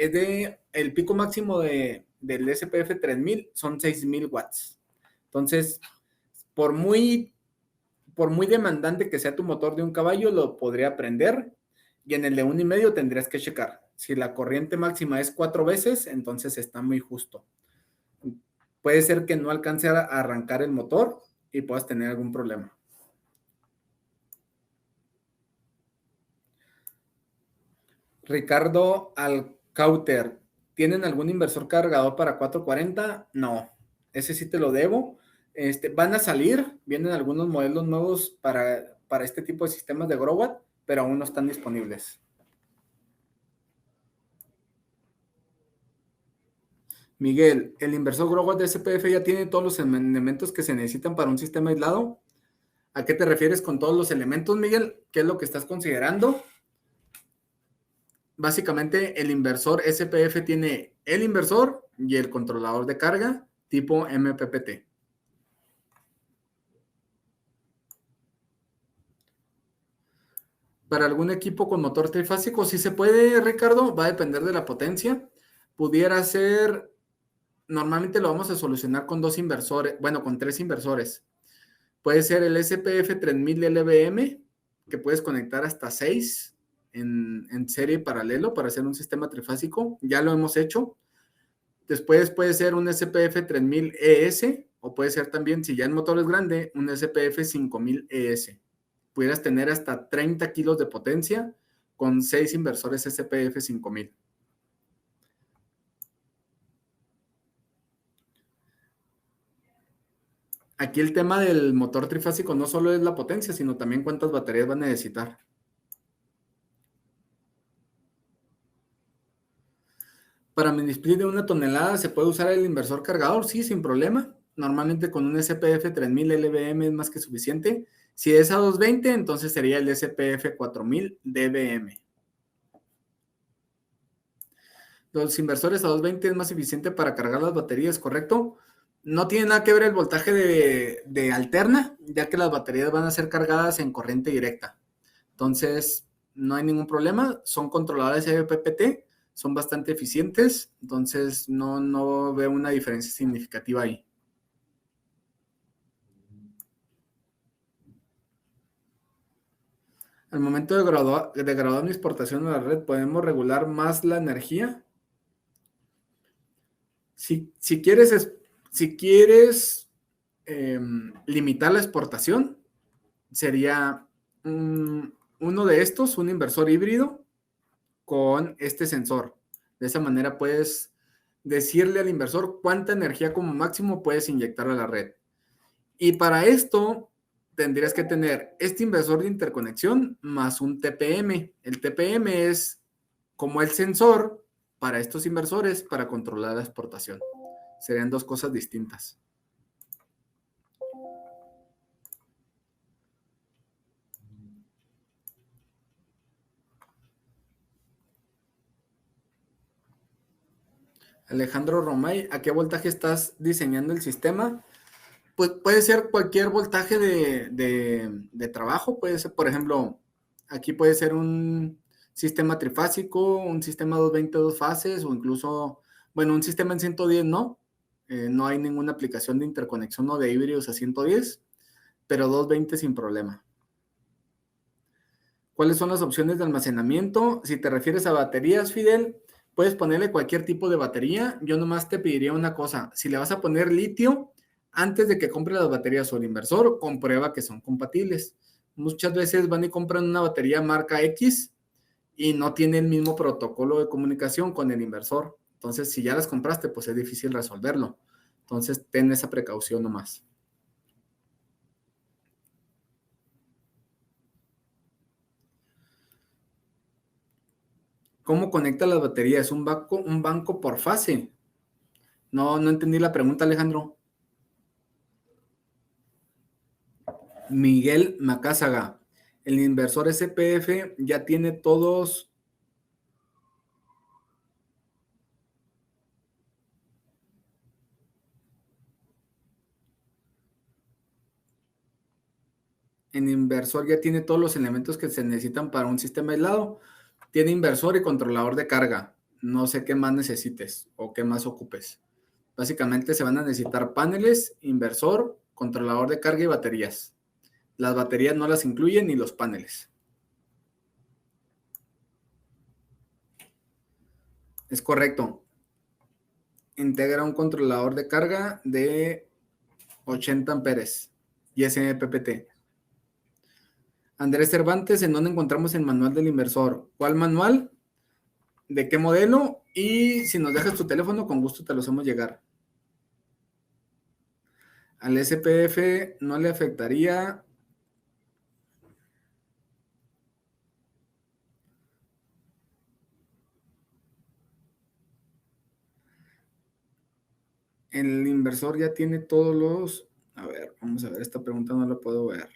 el pico máximo del SPF 3000 son 6000 watts. Entonces, por muy por muy demandante que sea tu motor de 1 caballo, lo podría prender, y en el de 1,5 tendrías que checar. Si la corriente máxima es 4 veces, entonces está muy justo. Puede ser que no alcance a arrancar el motor y puedas tener algún problema. Ricardo Alcauter, ¿tienen algún inversor cargador para 440? No, ese sí te lo debo. Van a salir, vienen algunos modelos nuevos para este tipo de sistemas de Growatt, pero aún no están disponibles. Miguel, ¿el inversor Growatt de SPF ya tiene todos los elementos que se necesitan para un sistema aislado? ¿A qué te refieres con todos los elementos, Miguel? ¿Qué es lo que estás considerando? Básicamente, el inversor SPF tiene el inversor y el controlador de carga tipo MPPT. Para algún equipo con motor trifásico, sí se puede, Ricardo, va a depender de la potencia. Pudiera ser, normalmente lo vamos a solucionar con 2 inversores, bueno, con 3 inversores. Puede ser el SPF 3000 LVM, que puedes conectar hasta 6 en serie paralelo para hacer un sistema trifásico. Ya lo hemos hecho. Después puede ser un SPF 3000 ES, o puede ser también, si ya el motor es grande, un SPF 5000 ES. Pudieras tener hasta 30 kilos de potencia con 6 inversores SPF 5000. Aquí el tema del motor trifásico no solo es la potencia, sino también cuántas baterías va a necesitar. Para mini split de 1 tonelada, ¿se puede usar el inversor cargador? Sí, sin problema. Normalmente con un SPF 3000 LVM es más que suficiente. Si es a 220, entonces sería el SPF 4000 DVM. Los inversores a 220 es más eficiente para cargar las baterías, ¿correcto? No tiene nada que ver el voltaje de alterna, ya que las baterías van a ser cargadas en corriente directa. Entonces, no hay ningún problema. Son controladores MPPT, son bastante eficientes, entonces no veo una diferencia significativa ahí. Al momento de graduar mi exportación a la red, ¿podemos regular más la energía? Si quieres limitar la exportación, sería uno de estos, un inversor híbrido con este sensor. De esa manera puedes decirle al inversor cuánta energía como máximo puedes inyectar a la red. Y para esto tendrías que tener este inversor de interconexión más un TPM. El TPM es como el sensor para estos inversores para controlar la exportación. Serían 2 cosas distintas. Alejandro Romay, ¿a qué voltaje estás diseñando el sistema? Pues puede ser cualquier voltaje de trabajo. Puede ser, por ejemplo, aquí puede ser un sistema trifásico, un sistema 220 2 fases, o incluso, bueno, un sistema en 110 no. No hay ninguna aplicación de interconexión o de híbridos a 110, pero 220 sin problema. ¿Cuáles son las opciones de almacenamiento? Si te refieres a baterías, Fidel, puedes ponerle cualquier tipo de batería. Yo nomás te pediría una cosa. Si le vas a poner litio, antes de que compres las baterías o el inversor, comprueba que son compatibles. Muchas veces van y compran una batería marca X y no tiene el mismo protocolo de comunicación con el inversor. Entonces, si ya las compraste, pues es difícil resolverlo. Entonces, ten esa precaución nomás. ¿Cómo conecta las baterías? Un banco por fase. No entendí la pregunta, Alejandro. Miguel Macázaga, el inversor SPF ya tiene todos. El inversor ya tiene todos los elementos que se necesitan para un sistema aislado. Tiene inversor y controlador de carga. No sé qué más necesites o qué más ocupes. Básicamente se van a necesitar paneles, inversor, controlador de carga y baterías. Las baterías no las incluyen ni los paneles. Es correcto. Integra un controlador de carga de 80 amperes y SMPPT. Andrés Cervantes, ¿en dónde encontramos el manual del inversor? ¿Cuál manual? ¿De qué modelo? Y si nos dejas tu teléfono, con gusto te lo hacemos llegar. Al SPF no le afectaría. El inversor ya tiene todos los... A ver, vamos a ver, esta pregunta no la puedo ver.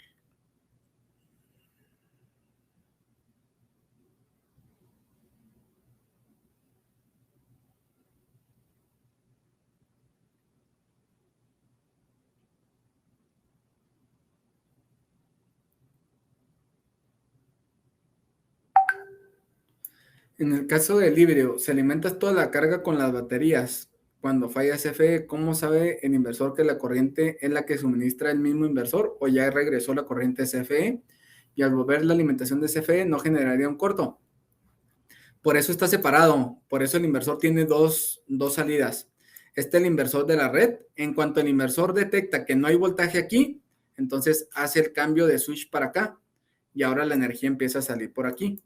En el caso del híbrido, se alimenta toda la carga con las baterías. Cuando falla CFE, ¿cómo sabe el inversor que la corriente es la que suministra el mismo inversor o ya regresó la corriente CFE? Y al volver la alimentación de CFE no generaría un corto. Por eso está separado, por eso el inversor tiene dos salidas. Este es el inversor de la red. En cuanto el inversor detecta que no hay voltaje aquí, entonces hace el cambio de switch para acá y ahora la energía empieza a salir por aquí.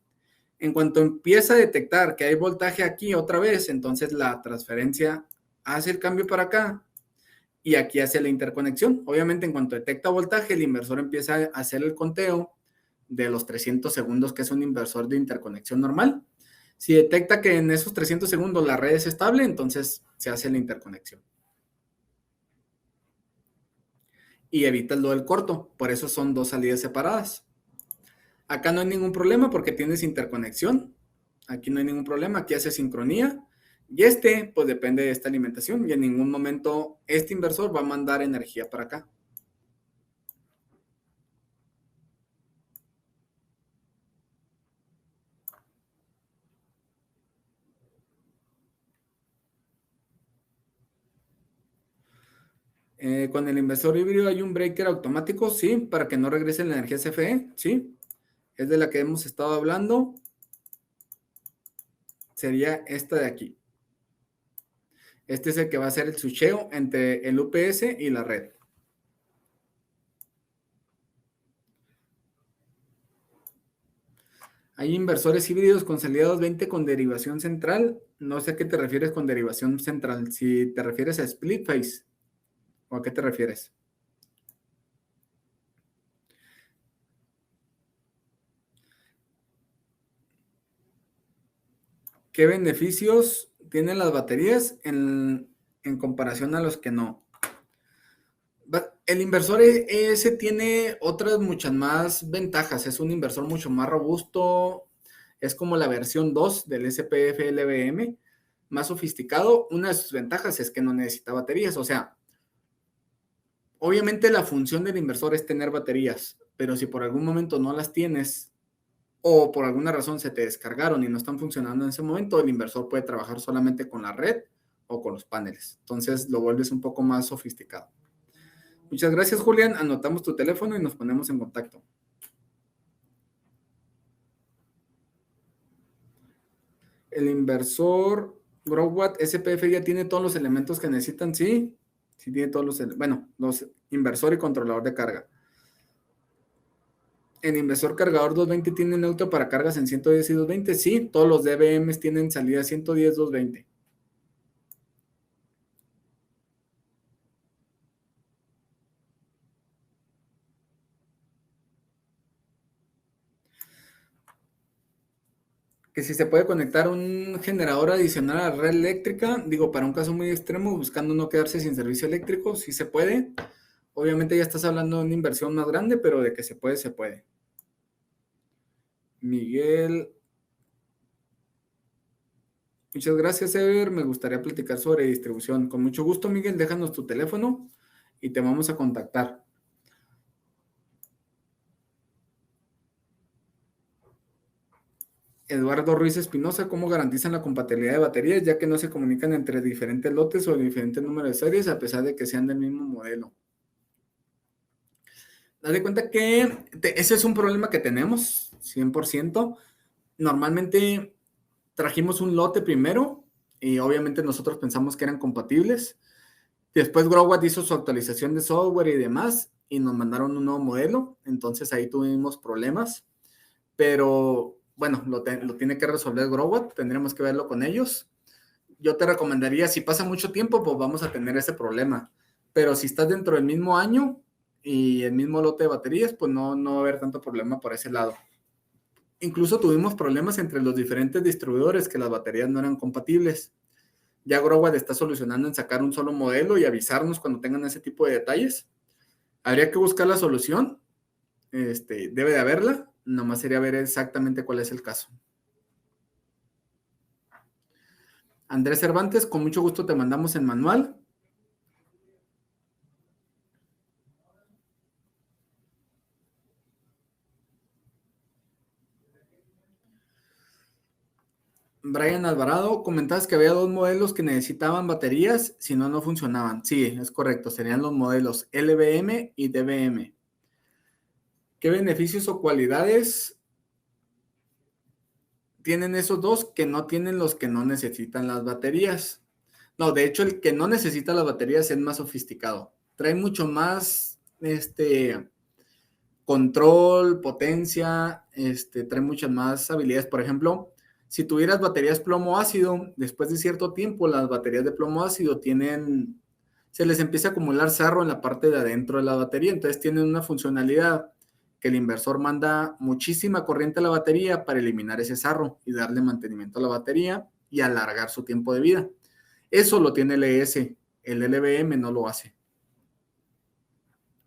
En cuanto empieza a detectar que hay voltaje aquí otra vez, entonces la transferencia hace el cambio para acá y aquí hace la interconexión. Obviamente, en cuanto detecta voltaje, el inversor empieza a hacer el conteo de los 300 segundos, que es un inversor de interconexión normal. Si detecta que en esos 300 segundos la red es estable, entonces se hace la interconexión. Y evita lo del corto, por eso son dos salidas separadas. Acá no hay ningún problema porque tienes interconexión. Aquí no hay ningún problema, aquí hace sincronía. Y pues depende de esta alimentación y en ningún momento este inversor va a mandar energía para acá. Con el inversor híbrido hay un breaker automático, sí, para que no regrese la energía CFE, sí. Es de la que hemos estado hablando. Sería esta de aquí. Este es el que va a ser el switcheo entre el UPS y la red. Hay inversores híbridos con salida 220 con derivación central. No sé a qué te refieres con derivación central. Si te refieres a split phase o a qué te refieres. ¿Qué beneficios tienen las baterías en comparación a los que no? El inversor ese tiene otras muchas más ventajas. Es un inversor mucho más robusto. Es como la versión 2 del SPF LBM, más sofisticado. Una de sus ventajas es que no necesita baterías. O sea, obviamente la función del inversor es tener baterías, pero si por algún momento no las tienes o por alguna razón se te descargaron y no están funcionando en ese momento, el inversor puede trabajar solamente con la red o con los paneles. Entonces lo vuelves un poco más sofisticado. Muchas gracias, Julián. Anotamos tu teléfono y nos ponemos en contacto. El inversor GrowWatt SPF ya tiene todos los elementos que necesitan, ¿sí? Sí tiene todos los inversor y controlador de carga. El inversor cargador 220 tiene neutro para cargas en 110 y 220. Sí, todos los DBMs tienen salida 110, 220. Que si se puede conectar un generador adicional a la red eléctrica, digo, para un caso muy extremo, buscando no quedarse sin servicio eléctrico, sí se puede. Obviamente ya estás hablando de una inversión más grande, pero de que se puede, se puede. Miguel, muchas gracias, Ever. Me gustaría platicar sobre distribución. Con mucho gusto, Miguel, déjanos tu teléfono y te vamos a contactar. Eduardo Ruiz Espinosa, ¿cómo garantizan la compatibilidad de baterías ya que no se comunican entre diferentes lotes o diferentes números de series a pesar de que sean del mismo modelo? haz de cuenta que ese es un problema que tenemos, 100%. Normalmente trajimos un lote primero y obviamente nosotros pensamos que eran compatibles. Después Growwatt hizo su actualización de software y demás y nos mandaron un nuevo modelo. Entonces ahí tuvimos problemas. Pero bueno, lo tiene que resolver Growwatt. Tendremos que verlo con ellos. Yo te recomendaría, si pasa mucho tiempo, pues vamos a tener ese problema. Pero si estás dentro del mismo año y el mismo lote de baterías, pues no va a haber tanto problema por ese lado. Incluso tuvimos problemas entre los diferentes distribuidores que las baterías no eran compatibles. Ya Growwatt está solucionando en sacar un solo modelo y avisarnos cuando tengan ese tipo de detalles. Habría que buscar la solución. Debe de haberla. Nomás sería ver exactamente cuál es el caso. Andrés Cervantes, con mucho gusto te mandamos el manual. Brian Alvarado, comentabas que había dos modelos que necesitaban baterías, si no, no funcionaban. Sí, es correcto, serían los modelos LBM y DBM. ¿Qué beneficios o cualidades tienen esos dos que no tienen los que no necesitan las baterías? No, de hecho, el que no necesita las baterías es más sofisticado. Trae mucho más control, potencia, trae muchas más habilidades. Por ejemplo, si tuvieras baterías plomo ácido, después de cierto tiempo, las baterías de plomo ácido se les empieza a acumular sarro en la parte de adentro de la batería, entonces tienen una funcionalidad que el inversor manda muchísima corriente a la batería para eliminar ese sarro y darle mantenimiento a la batería y alargar su tiempo de vida. Eso lo tiene el ES, el LBM no lo hace.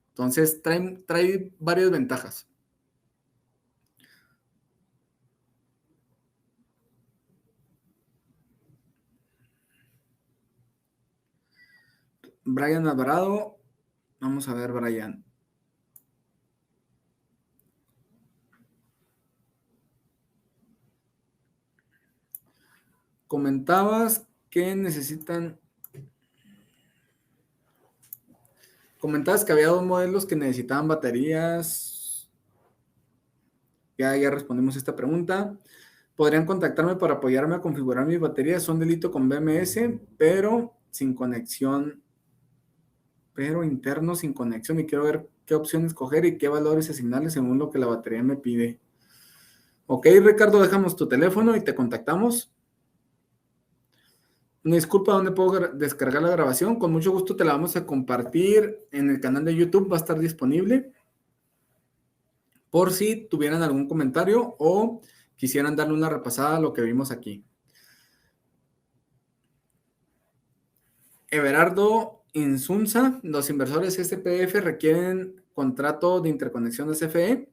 Entonces trae varias ventajas. Brian Alvarado, vamos a ver, Brian. Comentabas que había dos modelos que necesitaban baterías. Ya respondimos esta pregunta. Podrían contactarme para apoyarme a configurar mis baterías. Son de litio con BMS, pero sin conexión, pero interno sin conexión. Y quiero ver qué opción escoger y qué valores asignarle según lo que la batería me pide. Ok, Ricardo, dejamos tu teléfono y te contactamos. Una disculpa, ¿dónde puedo descargar la grabación? Con mucho gusto te la vamos a compartir en el canal de YouTube, va a estar disponible por si tuvieran algún comentario o quisieran darle una repasada a lo que vimos aquí. Everardo Insunza, los inversores SPF requieren contrato de interconexión de CFE.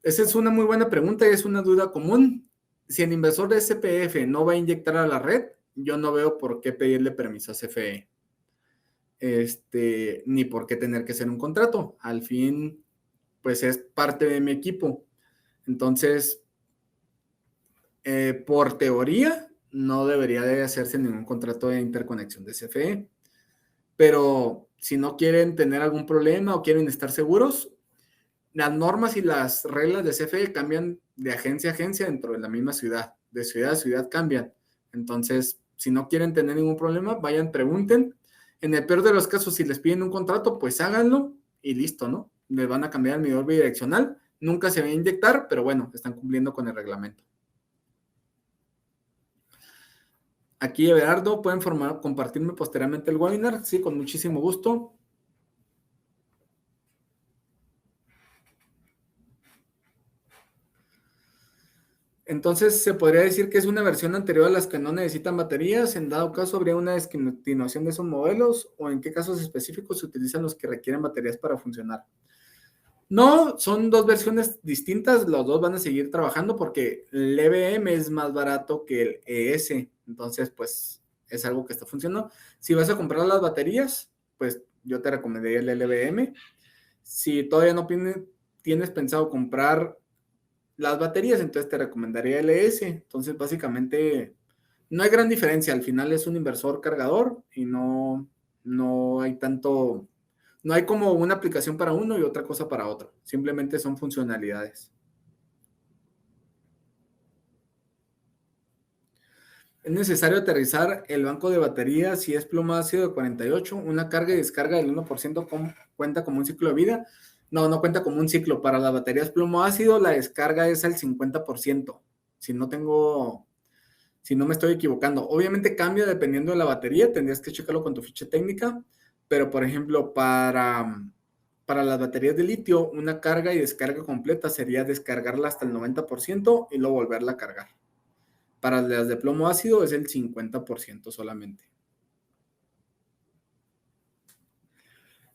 Esa es una muy buena pregunta y es una duda común. Si el inversor de SPF no va a inyectar a la red, yo no veo por qué pedirle permiso a CFE. Ni por qué tener que hacer un contrato. Al fin, pues es parte de mi equipo. Entonces, por teoría, no debería de hacerse ningún contrato de interconexión de CFE. Pero si no quieren tener algún problema o quieren estar seguros, las normas y las reglas de CFE cambian de agencia a agencia dentro de la misma ciudad. De ciudad a ciudad cambian. Entonces, si no quieren tener ningún problema, vayan, pregunten. En el peor de los casos, si les piden un contrato, pues háganlo y listo, ¿no? Les van a cambiar el medidor bidireccional. Nunca se va a inyectar, pero bueno, están cumpliendo con el reglamento. Aquí, Everardo, pueden compartirme posteriormente el webinar. Sí, con muchísimo gusto. Entonces, se podría decir que es una versión anterior a las que no necesitan baterías. En dado caso, habría una descontinuación de esos modelos, o en qué casos específicos se utilizan los que requieren baterías para funcionar. No, son dos versiones distintas. Los dos van a seguir trabajando porque el EBM es más barato que el ES. Entonces, pues es algo que está funcionando. Si vas a comprar las baterías, pues yo te recomendaría el LBM. Si todavía no tienes pensado comprar las baterías, entonces te recomendaría LS. Entonces, básicamente, no hay gran diferencia. Al final es un inversor cargador y no hay tanto No hay como una aplicación para uno y otra cosa para otro. Simplemente son funcionalidades. Es necesario aterrizar el banco de baterías si es plomo ácido de 48. Una carga y descarga del 1% cuenta como un ciclo de vida. No, no cuenta como un ciclo. Para las baterías plomo ácido, la descarga es al 50%. Si no me estoy equivocando. Obviamente cambia dependiendo de la batería. Tendrías que checarlo con tu ficha técnica. Pero, por ejemplo, para las baterías de litio, una carga y descarga completa sería descargarla hasta el 90% y luego volverla a cargar. Para las de plomo ácido es el 50% solamente.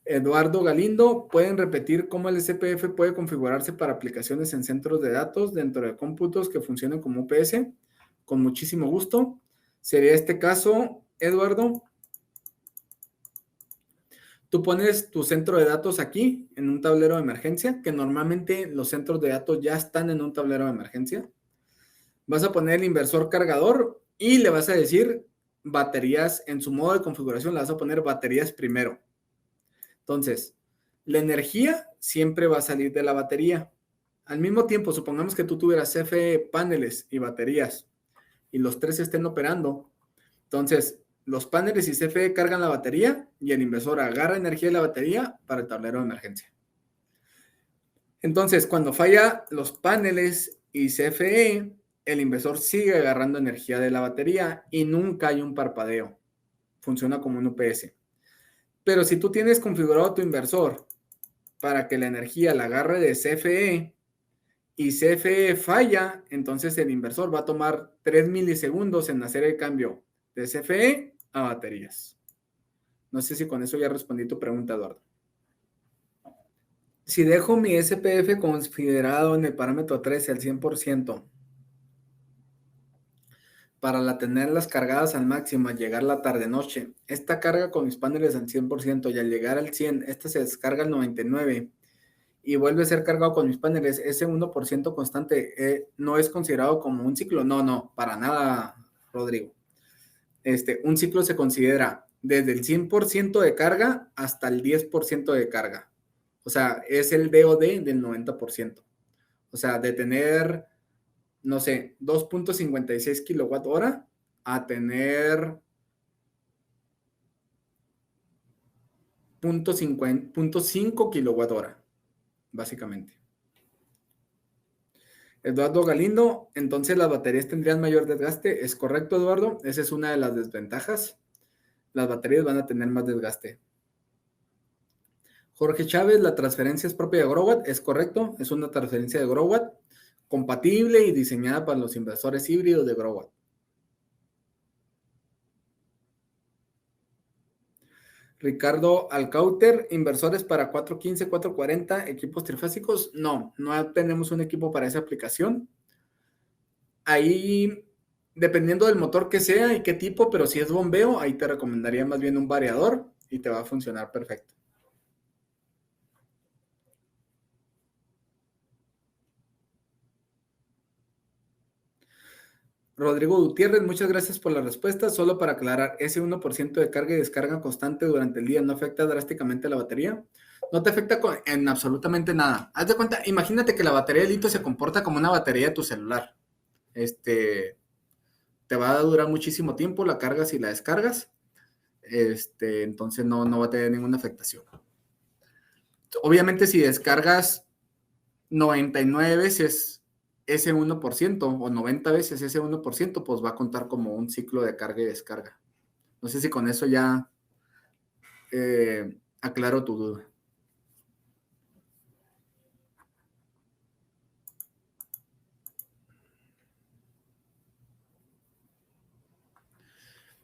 Eduardo Galindo, ¿pueden repetir cómo el SPF puede configurarse para aplicaciones en centros de datos dentro de cómputos que funcionen como UPS? Con muchísimo gusto. Sería este caso, Eduardo. Tú pones tu centro de datos aquí en un tablero de emergencia, que normalmente los centros de datos ya están en un tablero de emergencia. Vas a poner el inversor cargador y le vas a decir baterías en su modo de configuración, le vas a poner baterías primero. Entonces, la energía siempre va a salir de la batería. Al mismo tiempo, supongamos que tú tuvieras CFE, paneles y baterías y los tres estén operando. Entonces, los paneles y CFE cargan la batería y el inversor agarra energía de la batería para el tablero de emergencia. Entonces, cuando falla los paneles y CFE, el inversor sigue agarrando energía de la batería y nunca hay un parpadeo. Funciona como un UPS. Pero si tú tienes configurado tu inversor para que la energía la agarre de CFE y CFE falla, entonces el inversor va a tomar 3 milisegundos en hacer el cambio de CFE a baterías. No sé si con eso ya respondí tu pregunta, Eduardo. Si dejo mi SPF considerado en el parámetro 13 al 100%, para tenerlas cargadas al máximo al llegar la tarde-noche, esta carga con mis paneles al 100% y al llegar al 100, esta se descarga al 99% y vuelve a ser cargado con mis paneles, ese 1% constante no es considerado como un ciclo. No, para nada, Rodrigo. Un ciclo se considera desde el 100% de carga hasta el 10% de carga. O sea, es el DOD del 90%. O sea, de tener, no sé, 2.56 kilowatt hora a tener 0.5 kilowatt hora, básicamente. Eduardo Galindo, entonces las baterías tendrían mayor desgaste. Es correcto, Eduardo. Esa es una de las desventajas. Las baterías van a tener más desgaste. Jorge Chávez, la transferencia es propia de Growatt. Es correcto. Es una transferencia de Growatt compatible y diseñada para los inversores híbridos de Growatt. Ricardo Alcauter, inversores para 415, 440, equipos trifásicos. No tenemos un equipo para esa aplicación. Ahí, dependiendo del motor que sea y qué tipo, pero si es bombeo, ahí te recomendaría más bien un variador y te va a funcionar perfecto. Rodrigo Gutiérrez, muchas gracias por la respuesta. Solo para aclarar, ese 1% de carga y descarga constante durante el día no afecta drásticamente a la batería. No te afecta en absolutamente nada. Haz de cuenta, imagínate que la batería de litio se comporta como una batería de tu celular. Te va a durar muchísimo tiempo, la cargas y la descargas. Entonces no va a tener ninguna afectación. Obviamente, si descargas 99 veces ese 1% o 90 veces ese 1%, pues va a contar como un ciclo de carga y descarga. No sé si con eso ya aclaro tu duda.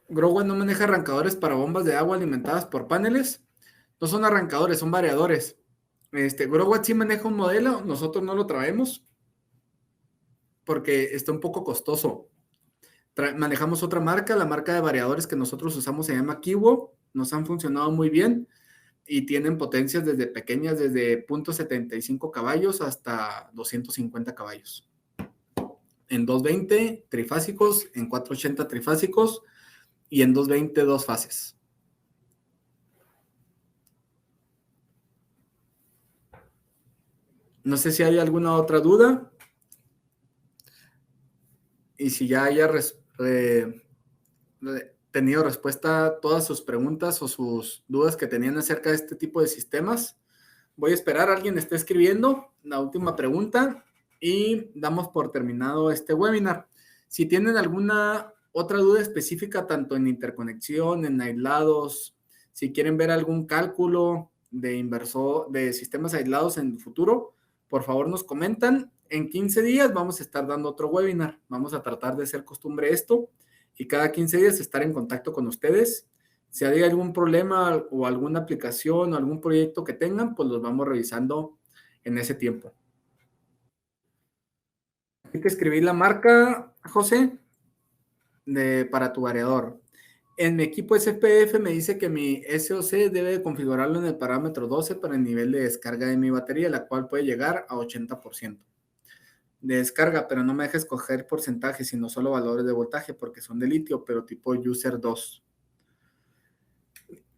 Growatt no maneja arrancadores para bombas de agua alimentadas por paneles. No son arrancadores, son variadores. Growatt sí maneja un modelo, nosotros no lo traemos porque está un poco costoso. Manejamos otra marca, la marca de variadores que nosotros usamos se llama Kiwo, nos han funcionado muy bien y tienen potencias desde pequeñas, desde 0.75 caballos hasta 250 caballos. En 220 trifásicos, en 480 trifásicos y en 220 dos fases. No sé si hay alguna otra duda y si ya haya tenido respuesta a todas sus preguntas o sus dudas que tenían acerca de este tipo de sistemas. Voy a esperar a alguien esté escribiendo la última pregunta y damos por terminado este webinar. Si tienen alguna otra duda específica, tanto en interconexión, en aislados, si quieren ver algún cálculo de inversor, de sistemas aislados en el futuro, por favor nos comentan. En 15 días vamos a estar dando otro webinar. Vamos a tratar de hacer costumbre esto y cada 15 días estar en contacto con ustedes. Si hay algún problema o alguna aplicación o algún proyecto que tengan, pues los vamos revisando en ese tiempo. Hay que escribir la marca, José, para tu variador. En mi equipo SPF me dice que mi SOC debe configurarlo en el parámetro 12 para el nivel de descarga de mi batería, la cual puede llegar a 80% de descarga, pero no me deja escoger porcentaje, sino solo valores de voltaje, porque son de litio, pero tipo user 2.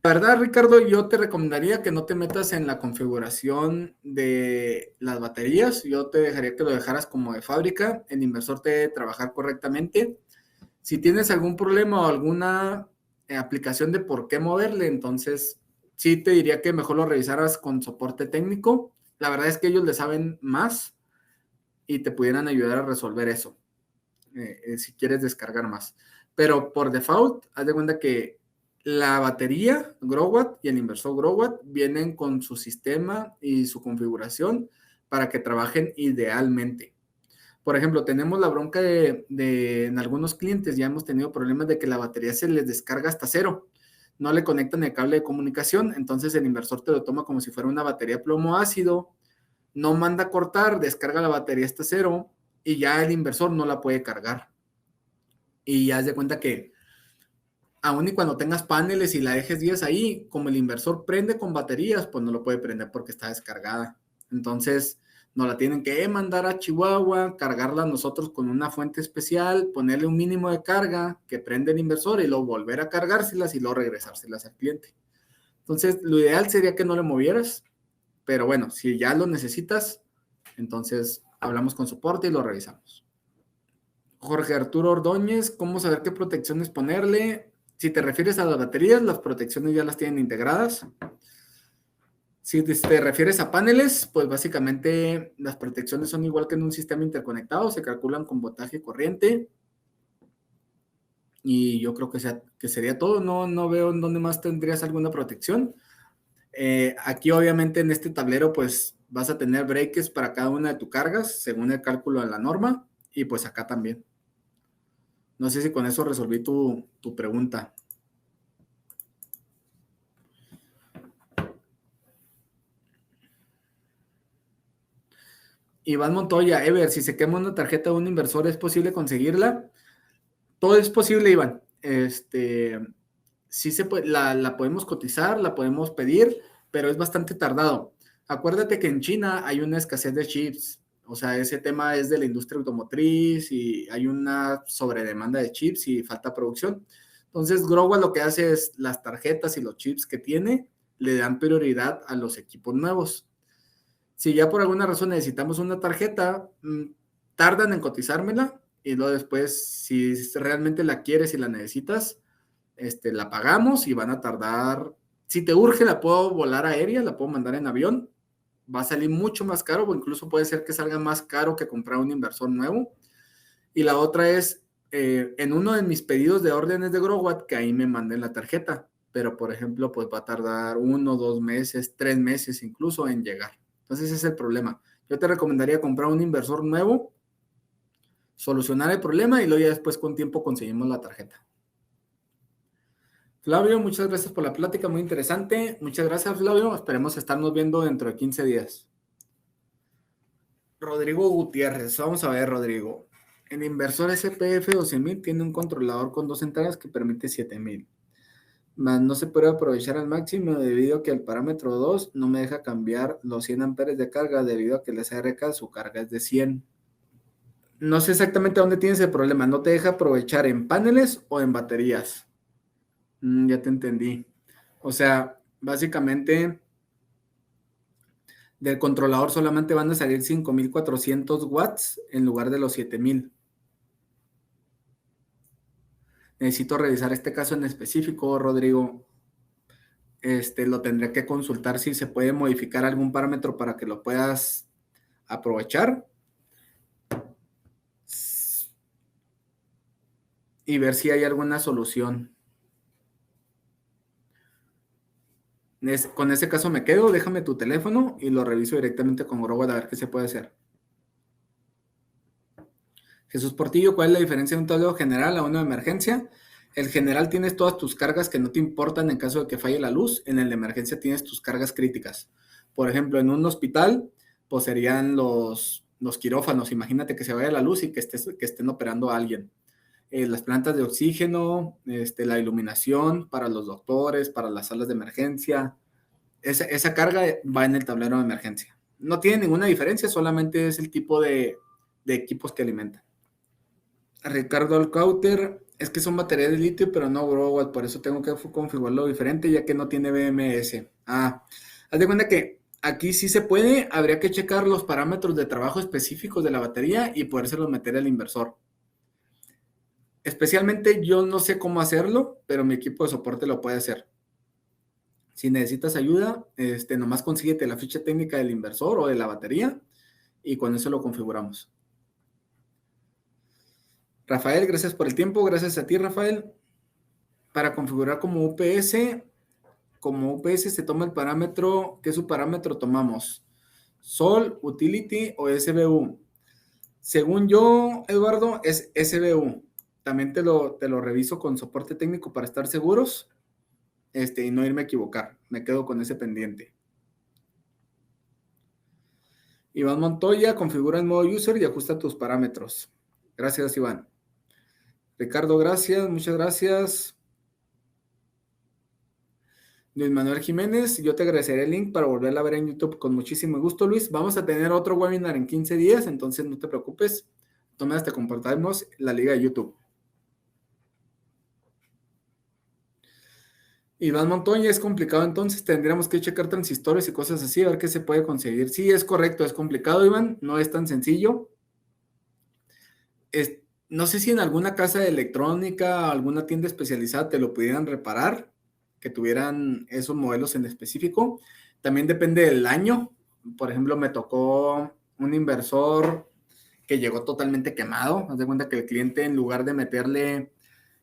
La verdad, Ricardo, yo te recomendaría que no te metas en la configuración de las baterías. Yo te dejaría que lo dejaras como de fábrica. El inversor te debe trabajar correctamente. Si tienes algún problema o alguna aplicación de por qué moverle, entonces sí te diría que mejor lo revisaras con soporte técnico. La verdad es que ellos le saben más y te pudieran ayudar a resolver eso, si quieres descargar más. Pero por default, haz de cuenta que la batería Growatt y el inversor Growatt vienen con su sistema y su configuración para que trabajen idealmente. Por ejemplo, tenemos la bronca en algunos clientes, ya hemos tenido problemas de que la batería se les descarga hasta cero. No le conectan el cable de comunicación, entonces el inversor te lo toma como si fuera una batería plomo ácido, no manda a cortar, descarga la batería hasta cero y ya el inversor no la puede cargar. Y ya haz de cuenta que aún y cuando tengas paneles y la dejes días ahí, como el inversor prende con baterías, pues no lo puede prender porque está descargada. Entonces, nos la tienen que mandar a Chihuahua, cargarla nosotros con una fuente especial, ponerle un mínimo de carga que prende el inversor y luego volver a cargárselas y luego regresárselas al cliente. Entonces, lo ideal sería que no le movieras, pero bueno, si ya lo necesitas, entonces hablamos con soporte y lo revisamos. Jorge Arturo Ordóñez, ¿cómo saber qué protecciones ponerle? Si te refieres a las baterías, las protecciones ya las tienen integradas. Si te refieres a paneles, pues básicamente las protecciones son igual que en un sistema interconectado, se calculan con voltaje y corriente. Y yo creo que sería todo, no veo en dónde más tendrías alguna protección. Aquí obviamente en este tablero pues vas a tener breakers para cada una de tus cargas, según el cálculo de la norma, y pues acá también. No sé si con eso resolví tu pregunta. Iván Montoya, Ever, si se quema una tarjeta de un inversor, ¿es posible conseguirla? Todo es posible, Iván. Sí se puede, la podemos cotizar, la podemos pedir, pero es bastante tardado. Acuérdate que en China hay una escasez de chips. O sea, ese tema es de la industria automotriz y hay una sobredemanda de chips y falta producción. Entonces, Growa lo que hace es las tarjetas y los chips que tiene, le dan prioridad a los equipos nuevos. Si ya por alguna razón necesitamos una tarjeta, tardan en cotizármela y luego después, si realmente la quieres y la necesitas, la pagamos y van a tardar. Si te urge, la puedo volar aérea, la puedo mandar en avión. Va a salir mucho más caro o incluso puede ser que salga más caro que comprar un inversor nuevo. Y la otra es, en uno de mis pedidos de órdenes de Growatt, que ahí me manden la tarjeta. Pero, por ejemplo, pues va a tardar 1, 2 meses, 3 meses incluso en llegar. Entonces ese es el problema. Yo te recomendaría comprar un inversor nuevo, solucionar el problema y luego ya después con tiempo conseguimos la tarjeta. Flavio, muchas gracias por la plática, muy interesante. Muchas gracias, Flavio. Esperemos estarnos viendo dentro de 15 días. Rodrigo Gutiérrez, vamos a ver, Rodrigo. El inversor SPF 12,000 tiene un controlador con 2 entradas que permite 7,000. Más no se puede aprovechar al máximo debido a que el parámetro 2 no me deja cambiar los 100 amperes de carga debido a que el SRK su carga es de 100. No sé exactamente dónde tienes el problema. ¿No te deja aprovechar en paneles o en baterías? Ya te entendí. O sea, básicamente Del controlador solamente van a salir 5,400 watts en lugar de los 7,000. Necesito revisar este caso en específico, Rodrigo. Lo tendré que consultar si se puede modificar algún parámetro para que lo puedas aprovechar y ver si hay alguna solución. Con ese caso me quedo, déjame tu teléfono y lo reviso directamente con Growad a ver qué se puede hacer. Jesús Portillo, ¿cuál es la diferencia de un tablero general a uno de emergencia? El general tienes todas tus cargas que no te importan en caso de que falle la luz. En el de emergencia tienes tus cargas críticas. Por ejemplo, en un hospital, pues serían los quirófanos. Imagínate que se vaya la luz y que estén operando a alguien. Las plantas de oxígeno, la iluminación para los doctores, para las salas de emergencia. Esa carga va en el tablero de emergencia. No tiene ninguna diferencia, solamente es el tipo de equipos que alimentan. Ricardo Alcauter, es que son baterías de litio, pero no Growad, por eso tengo que configurarlo diferente, ya que no tiene BMS. Haz de cuenta que aquí sí se puede, habría que checar los parámetros de trabajo específicos de la batería y podérselos meter al inversor. Especialmente yo no sé cómo hacerlo, pero mi equipo de soporte lo puede hacer. Si necesitas ayuda, nomás consíguete la ficha técnica del inversor o de la batería y con eso lo configuramos. Rafael, gracias por el tiempo. Gracias a ti, Rafael. Para configurar como UPS se toma el parámetro. ¿Qué su parámetro tomamos? Sol, Utility o SBU. Según yo, Eduardo, es SBU. También te lo reviso con soporte técnico para estar seguros y no irme a equivocar. Me quedo con ese pendiente. Iván Montoya, configura el modo user y ajusta tus parámetros. Gracias, Iván. Ricardo, gracias, muchas gracias. Luis Manuel Jiménez, yo te agradeceré el link para volverla a ver en YouTube con muchísimo gusto, Luis. Vamos a tener otro webinar en 15 días, entonces no te preocupes. Te compartimos la liga de YouTube. Iván Montoya, es complicado, entonces tendríamos que checar transistores y cosas así, a ver qué se puede conseguir. Sí, es correcto, es complicado, Iván, no es tan sencillo. No sé si en alguna casa de electrónica, alguna tienda especializada te lo pudieran reparar, que tuvieran esos modelos en específico. También depende del año. Por ejemplo, me tocó un inversor que llegó totalmente quemado. Haz de cuenta que el cliente, en lugar de meterle,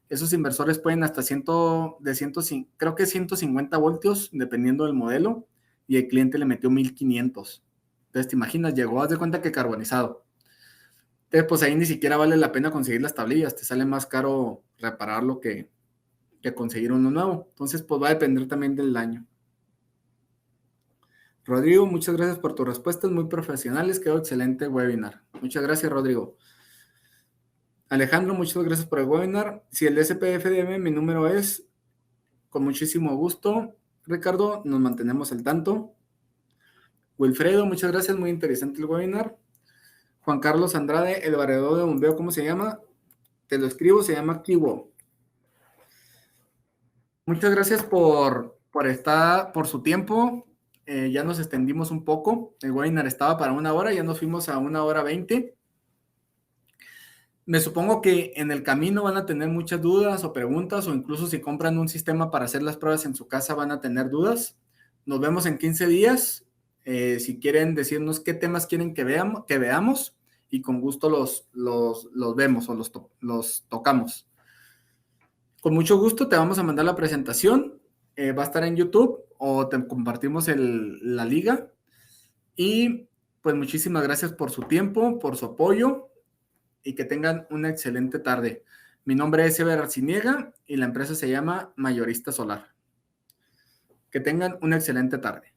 esos inversores pueden hasta 150 voltios, dependiendo del modelo, y el cliente le metió 1500. Entonces, te imaginas, llegó, haz de cuenta que carbonizado. Entonces, pues ahí ni siquiera vale la pena conseguir las tablillas, te sale más caro repararlo que conseguir uno nuevo. Entonces, pues va a depender también del año. Rodrigo, muchas gracias por tus respuestas muy profesionales, quedó excelente webinar. Muchas gracias, Rodrigo. Alejandro, muchas gracias por el webinar. Si el SPFDM, mi número es, con muchísimo gusto. Ricardo, nos mantenemos al tanto. Wilfredo, muchas gracias, muy interesante el webinar. Juan Carlos Andrade, el variador de bombeo, ¿cómo se llama? Te lo escribo, se llama Kiwo. Muchas gracias por su tiempo. Ya nos extendimos un poco. El webinar estaba para 1 hora, ya nos fuimos a 1 hora 20. Me supongo que en el camino van a tener muchas dudas o preguntas, o incluso si compran un sistema para hacer las pruebas en su casa van a tener dudas. Nos vemos en 15 días. Si quieren decirnos qué temas quieren que veamos y con gusto los vemos o los tocamos. Con mucho gusto te vamos a mandar la presentación. Va a estar en YouTube o te compartimos la liga. Y pues muchísimas gracias por su tiempo, por su apoyo y que tengan una excelente tarde. Mi nombre es Eber Arciniega y la empresa se llama Mayorista Solar. Que tengan una excelente tarde.